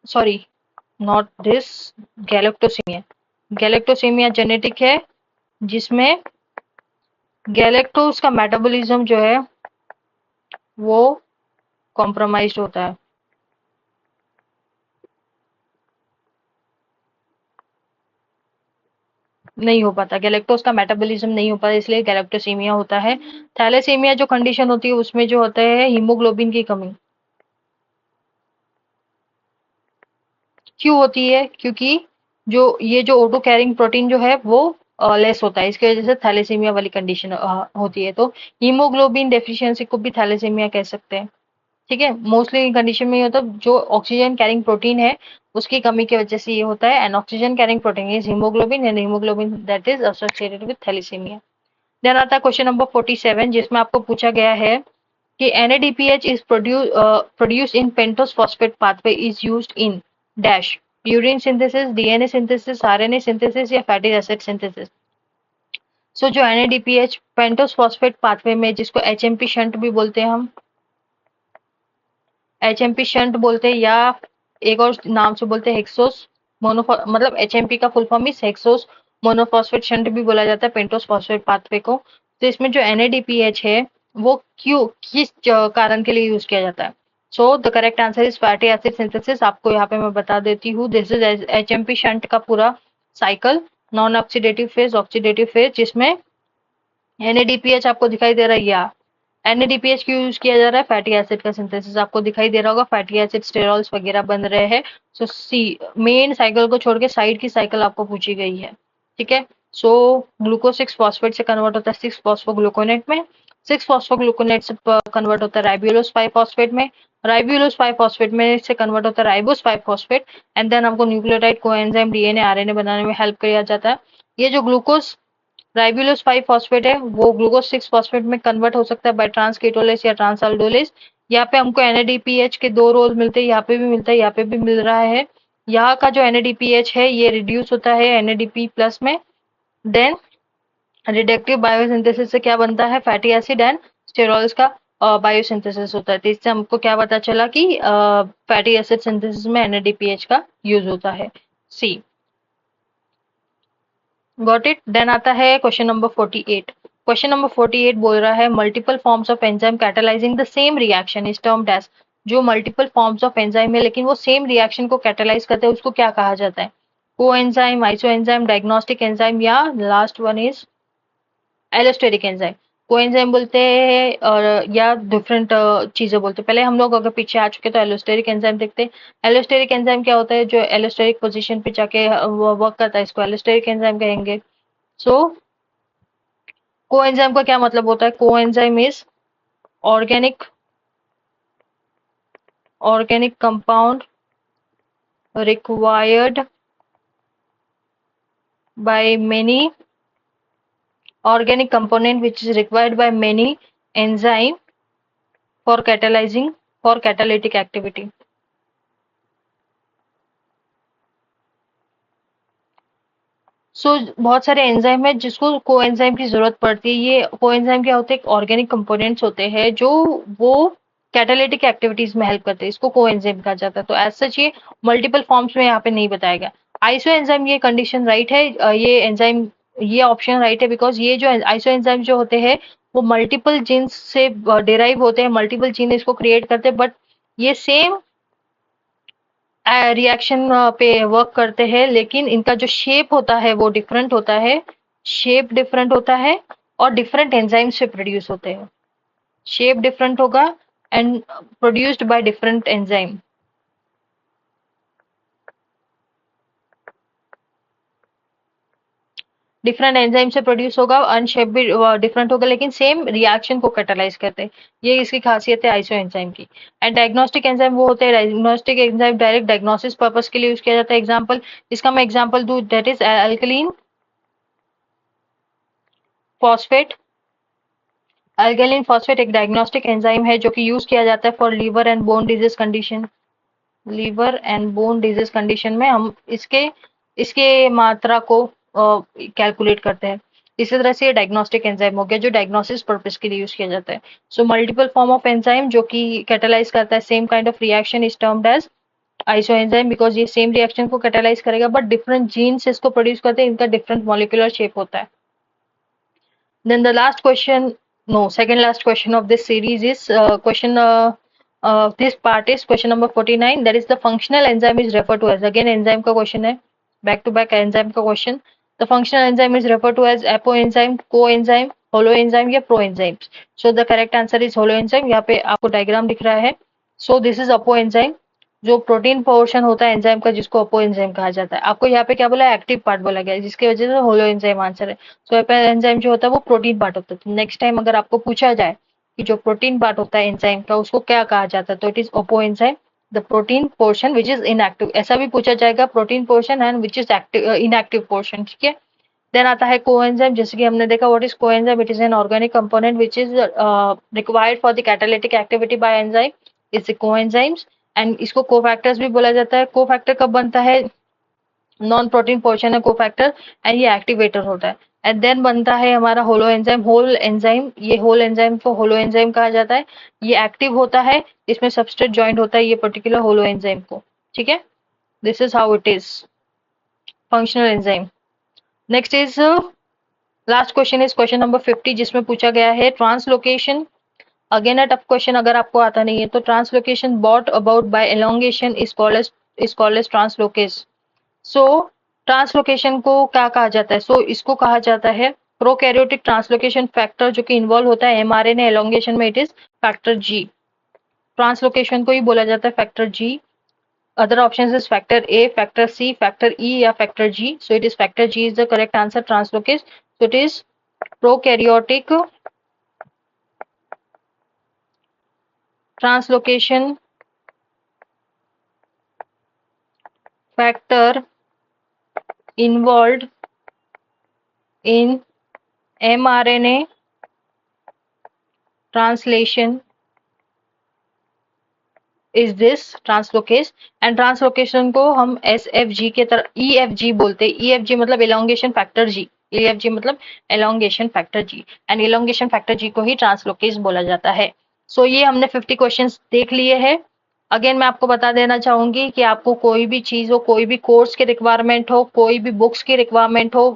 Sorry, not this, galactosaemia. Galactosaemia genetic है जिसमें गैलेक्टोज का मेटाबॉलिज्म जो है वो कॉम्प्रोमाइज्ड होता है। नहीं हो पाता, गैलेक्टोज का मेटाबॉलिज्म नहीं हो पाता, इसलिए गैलेक्टोसीमिया होता है। थैलेसीमिया जो कंडीशन होती है उसमें जो होता है हीमोग्लोबिन की कमी। क्यों होती है? क्योंकि जो ऑटो कैरिंग प्रोटीन जो है वो लेस होता है, इसकी वजह से थैलेसीमिया वाली कंडीशन होती है। तो हीमोग्लोबिन डेफिशिएंसी को भी थैलेसीमिया कह सकते हैं। ठीक है, मोस्टली कंडीशन में ये होता है जो ऑक्सीजन कैरिंग प्रोटीन है उसकी कमी की वजह से ये होता है, and oxygen carrying protein is haemoglobin and haemoglobin that is associated with thalassaemia. Then आता है क्वेश्चन नंबर 47 जिसमें आपको पूछा गया है कि NADPH is produced in pentose phosphate pathway is used in dash purine synthesis, DNA synthesis, RNA synthesis या fatty acid synthesis। सो जो NADPH पेंटोस फॉस्फेट पाथवे में, जिसको HMP शंट भी बोलते हैं हम, HMP शंट बोलते हैं, या एक और नाम से बोलते हैं हेक्सोस मोनो, मतलब HMP का full form is hexose monophosphate shunt भी बोला जाता है पेंटोस फॉस्फेट पाथवे को। तो इसमें जो NADPH है वो क्यों, किस कारण के लिए यूज किया जाता है? So the correct answer is fatty acid synthesis. आपको यहाँ पे मैं बता देती हूँ, दिस इज HMP शंट का पूरा cycle, non oxidative phase, oxidative phase, जिसमें NADPH आपको दिखाई दे रहा है, या NADPH क्यों यूज किया जा रहा है? फैटी एसिड का सिंथेसिस आपको दिखाई दे रहा होगा, फैटी एसिड स्टेरॉल्स वगैरह बन रहे हैं। सो सी, मेन साइकिल को छोड़ के साइड की साइकिल आपको पूछी गई है। ठीक है, सो ग्लूकोज 6 फॉस्फेट से कन्वर्ट होता है 6 फॉस्फोग्लूकोनेट में, 6 फॉस्फोग्लूकोनेट से कन्वर्ट होता है राइबोलोस 5 फॉस्फेट में, राइबोलोस 5 फॉस्फेट में से कन्वर्ट होता है राइबोस 5 फॉस्फेट, एंड देन हमको न्यूक्लियोटाइड कोएंजाइम डीएनए आरएनए बनाने में हेल्प किया जाता है। ये जो ग्लूकोज राइबोलोस 5 फॉस्फेट है वो ग्लूकोज 6 फॉस्फेट में कन्वर्ट हो सकता है बाय ट्रांसकीटोलेस या ट्रांसअल्डोलेस। यहाँ पे हमको NADPH के दो रोल मिलते हैं, यहाँ पे भी मिलता है, यहाँ पे भी मिल रहा है। यहाँ का जो NADPH है ये रिड्यूस होता है NADP प्लस में, देन रिडक्टिव बायोसिंथेसिस से क्या बनता है, फैटी एसिड एंड स्टेरॉल्स का बायोसिंथेसिस होता है। तो इससे हमको क्या पता चला कि फैटी एसिड सिंथेसिस में NADPH का यूज होता है। सी, गॉट इट। देन आता है क्वेश्चन नंबर 48। क्वेश्चन नंबर 48 बोल रहा है multiple forms of enzyme catalysing the same reaction is termed as जो मल्टीपल फॉर्म्स ऑफ एंजाइम है लेकिन वो सेम रिएक्शन को कैटालाइज करते हैं, उसको क्या कहा जाता है? कोएंजाइम, आइसोएंजाइम, डायग्नोस्टिक एंजाइम, या last one is allosteric enzyme. Coenzyme बोलते हैं और या डिफरेंट चीजें बोलते हैं। पहले हम लोग अगर पीछे आ चुके तो एलोस्टेरिक एंजाइम देखते हैं। एलोस्टेरिक एंजाइम क्या होता है? जो एलोस्टेरिक पोजीशन पे जाके वर्क करता है, इसको एलोस्टेरिक एंजाइम कहेंगे। सो कोएंजाइम का क्या मतलब होता है? Coenzyme is organic organic compound required by many organic component which is required by many enzyme for catalyzing for catalytic activity. बहुत सारे एंजाइम है जिसको कोएंजाइम की जरूरत पड़ती है। ये कोएंजाइम क्या होते हैं? ऑर्गेनिक कंपोनेंट्स होते हैं जो वो कैटालिटिक एक्टिविटीज में हेल्प करते हैं, इसको कोएंजाइम कहा जाता है। तो एज सच ये मल्टीपल फॉर्म्स में यहाँ पे नहीं बताया गया। आइसो एंजाइम, ये कंडीशन राइट है, ये एंजाइम, ये ऑप्शन राइट है बिकॉज ये जो आइसो एंजाइम जो होते हैं वो मल्टीपल जीन्स से डिराइव होते हैं, मल्टीपल जीन इसको क्रिएट करते हैं, बट ये सेम रिएक्शन पे वर्क करते हैं, लेकिन इनका जो शेप होता है वो डिफरेंट होता है, शेप डिफरेंट होता है और डिफरेंट एंजाइम से प्रोड्यूस होते हैं। शेप डिफरेंट होगा and produced by different enzyme. Different enzyme से प्रोड्यूस होगा, अनशेप भी डिफरेंट होगा, लेकिन सेम रिएक्शन को कैटालाइज करते हैं। ये इसकी खासियत है आइसो एंजाइम की। एंड डायग्नोस्टिक एंजाइम वो होते हैं, diagnostic enzyme direct diagnosis purpose के लिए यूज किया जाता है। एग्जांपल, इसका मैं एग्जांपल दूं, that is alkaline phosphate. Alkaline phosphate एक डायग्नोस्टिक एंजाइम है जो कि यूज किया जाता है for liver and bone disease condition. Liver and bone disease condition में हम इसके इसके मात्रा को कैलकुलेट करते हैं। इसी तरह से ये डायग्नोस्टिक एंजाइम हो गया जो डायग्नोसिस पर्पस के लिए यूज किया जाता है। So multiple form of enzyme जो कि कैटालाइज करता है same kind of reaction is termed as isoenzyme, because ये सेम रिएक्शन को कैटालाइज करेगा बट डिफरेंट जीन्स इसको प्रोड्यूस करते हैं, इनका डिफरेंट मॉलिक्यूलर शेप होता है। Then the last question, no, second last question of this series is this part is question number 49. That is the functional enzyme is referred to as. Again, enzyme का question है, back to back enzyme का question. The functional enzyme is referred to as apoenzyme, coenzyme, holoenzyme या proenzymes. So the correct answer is holoenzyme. यहाँ पे आपको diagram दिख रहा है. So this is apoenzyme. जो प्रोटीन पोर्शन होता है एंजाइम का जिसको अपो एंजाइम कहा जाता है। आपको यहाँ पे क्या बोला है? एक्टिव पार्ट बोला गया है, जिसकी वजह से होलो एंजाइम आंसर है। सो एंजाइम जो होता है वो प्रोटीन पार्ट होता है। तो नेक्स्ट टाइम अगर आपको पूछा जाए कि जो प्रोटीन पार्ट होता है एंजाइम का उसको क्या कहा जाता है, तो it is Oppo enzyme, the protein portion which is inactive. ऐसा भी पूछा जाएगा, protein portion and which is active inactive portion, ठीक है। देन आता है कोएंजाइम, जैसे कि हमने देखा what is coenzyme, it is an organic component which is required for the catalytic activity by enzyme, is the coenzymes. And इसको cofactors भी बोला जाता है। कोफैक्टर कब बनता है? नॉन प्रोटीन पोर्शन है कोफैक्टर एंड ये एक्टिवेटर होता है। एंड देन बनता है हमारा होलो एंजाइम, होल एंजाइम। ये होल एंजाइम को होलो एंजाइम कहा जाता है। ये एक्टिव होता है, इसमें सबस्ट्रेट ज्वाइंट होता है ये पर्टिकुलर होलो एंजाइम को, ठीक है। This is how it is functional enzyme. Next is last question is question number 50, जिसमें पूछा गया है translocation. Again a tough question, अगर आपको आता नहीं है तो। Translocation brought about by elongation is called as translocase. So translocation को क्या कहा जाता है? सो इसको कहा जाता है प्रोकैरियोटिक ट्रांसलोकेशन फैक्टर, जो कि इन्वॉल्व होता है एमआरएनए एलोंगेशन में, it is factor G. Translocation को ही बोला जाता है factor G. Other option is factor A, factor C, factor E या factor G. So it is factor G is the correct answer, translocase. So it is prokaryotic translocation factor involved in mRNA translation is this translocase। And translocation को हम SFG के तरह EFG बोलते हैं। EFG मतलब elongation factor G, EFG मतलब elongation factor G, and elongation factor G को ही ट्रांसलोकेस बोला जाता है। सो ये हमने 50 क्वेश्चंस देख लिए हैं। अगेन मैं आपको बता देना चाहूंगी कि आपको कोई भी चीज हो, कोई भी कोर्स की रिक्वायरमेंट हो, कोई भी बुक्स की रिक्वायरमेंट हो,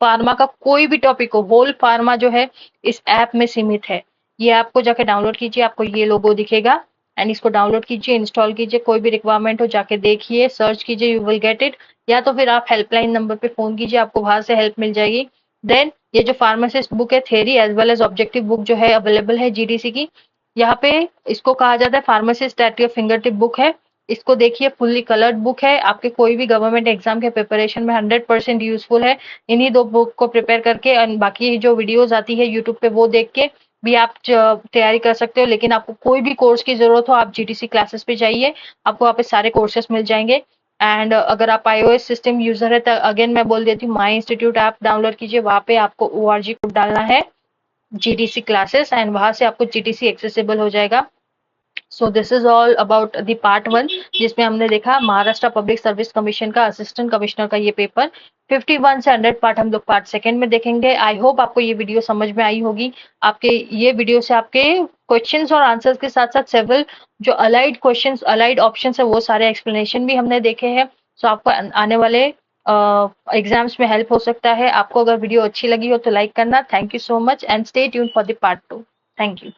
फार्मा का कोई भी टॉपिक हो, होल फार्मा जो है इस ऐप में सीमित है। ये ऐप को जाके डाउनलोड कीजिए, आपको ये लोगो दिखेगा, एंड इसको डाउनलोड कीजिए, इंस्टॉल कीजिए, कोई भी रिक्वायरमेंट हो जाके देखिए, सर्च कीजिए, यू विल गेट इट। या तो फिर आप हेल्पलाइन नंबर पे फोन कीजिए, आपको वहां से हेल्प मिल जाएगी। देन ये जो फार्मासिस्ट बुक है, theory as well as objective book जो है अवेलेबल है जीडीसी की। यहाँ पे इसको कहा जाता है pharmacist at your finger tip book है। इसको देखिए, फुल्ली कलर्ड बुक है, आपके कोई भी गवर्नमेंट एग्जाम के प्रिपरेशन में 100% यूजफुल है। इन्हीं दो बुक को प्रिपेयर करके और बाकी जो वीडियोस आती है यूट्यूब पे वो देख के भी आप तैयारी कर सकते हो। लेकिन आपको कोई भी कोर्स की जरूरत हो, आप जीटीसी क्लासेस पे जाइए, आपको वहाँ पे सारे कोर्सेस मिल जाएंगे। एंड अगर आप iOS सिस्टम यूजर है तो अगेन मैं बोल देती हूँ, माई इंस्टीट्यूट ऐप डाउनलोड कीजिए, वहाँ पे आपको ORG कोड डालना है, जीटीसी क्लासेस, एंड वहां से आपको जीटीसी एक्सेसिबल हो जाएगा। So this is all about the part 1, जिसमें हमने देखा महाराष्ट्र पब्लिक सर्विस कमीशन का असिस्टेंट कमिश्नर का ये पेपर। 51 से 100 पार्ट हम लोग पार्ट 2 में देखेंगे। आई होप आपको ये वीडियो समझ में आई होगी। आपके ये वीडियो से आपके क्वेश्चंस और आंसर्स के साथ साथ सेवरल जो अलाइड क्वेश्चंस, अलाइड ऑप्शंस है, वो सारे एक्सप्लेनेशन भी हमने देखे हैं। सो आपको आने वाले एग्जाम्स में हेल्प हो सकता है। आपको अगर वीडियो अच्छी लगी हो तो लाइक करना। Thank you so much and stay tune for the part 2। Thank you.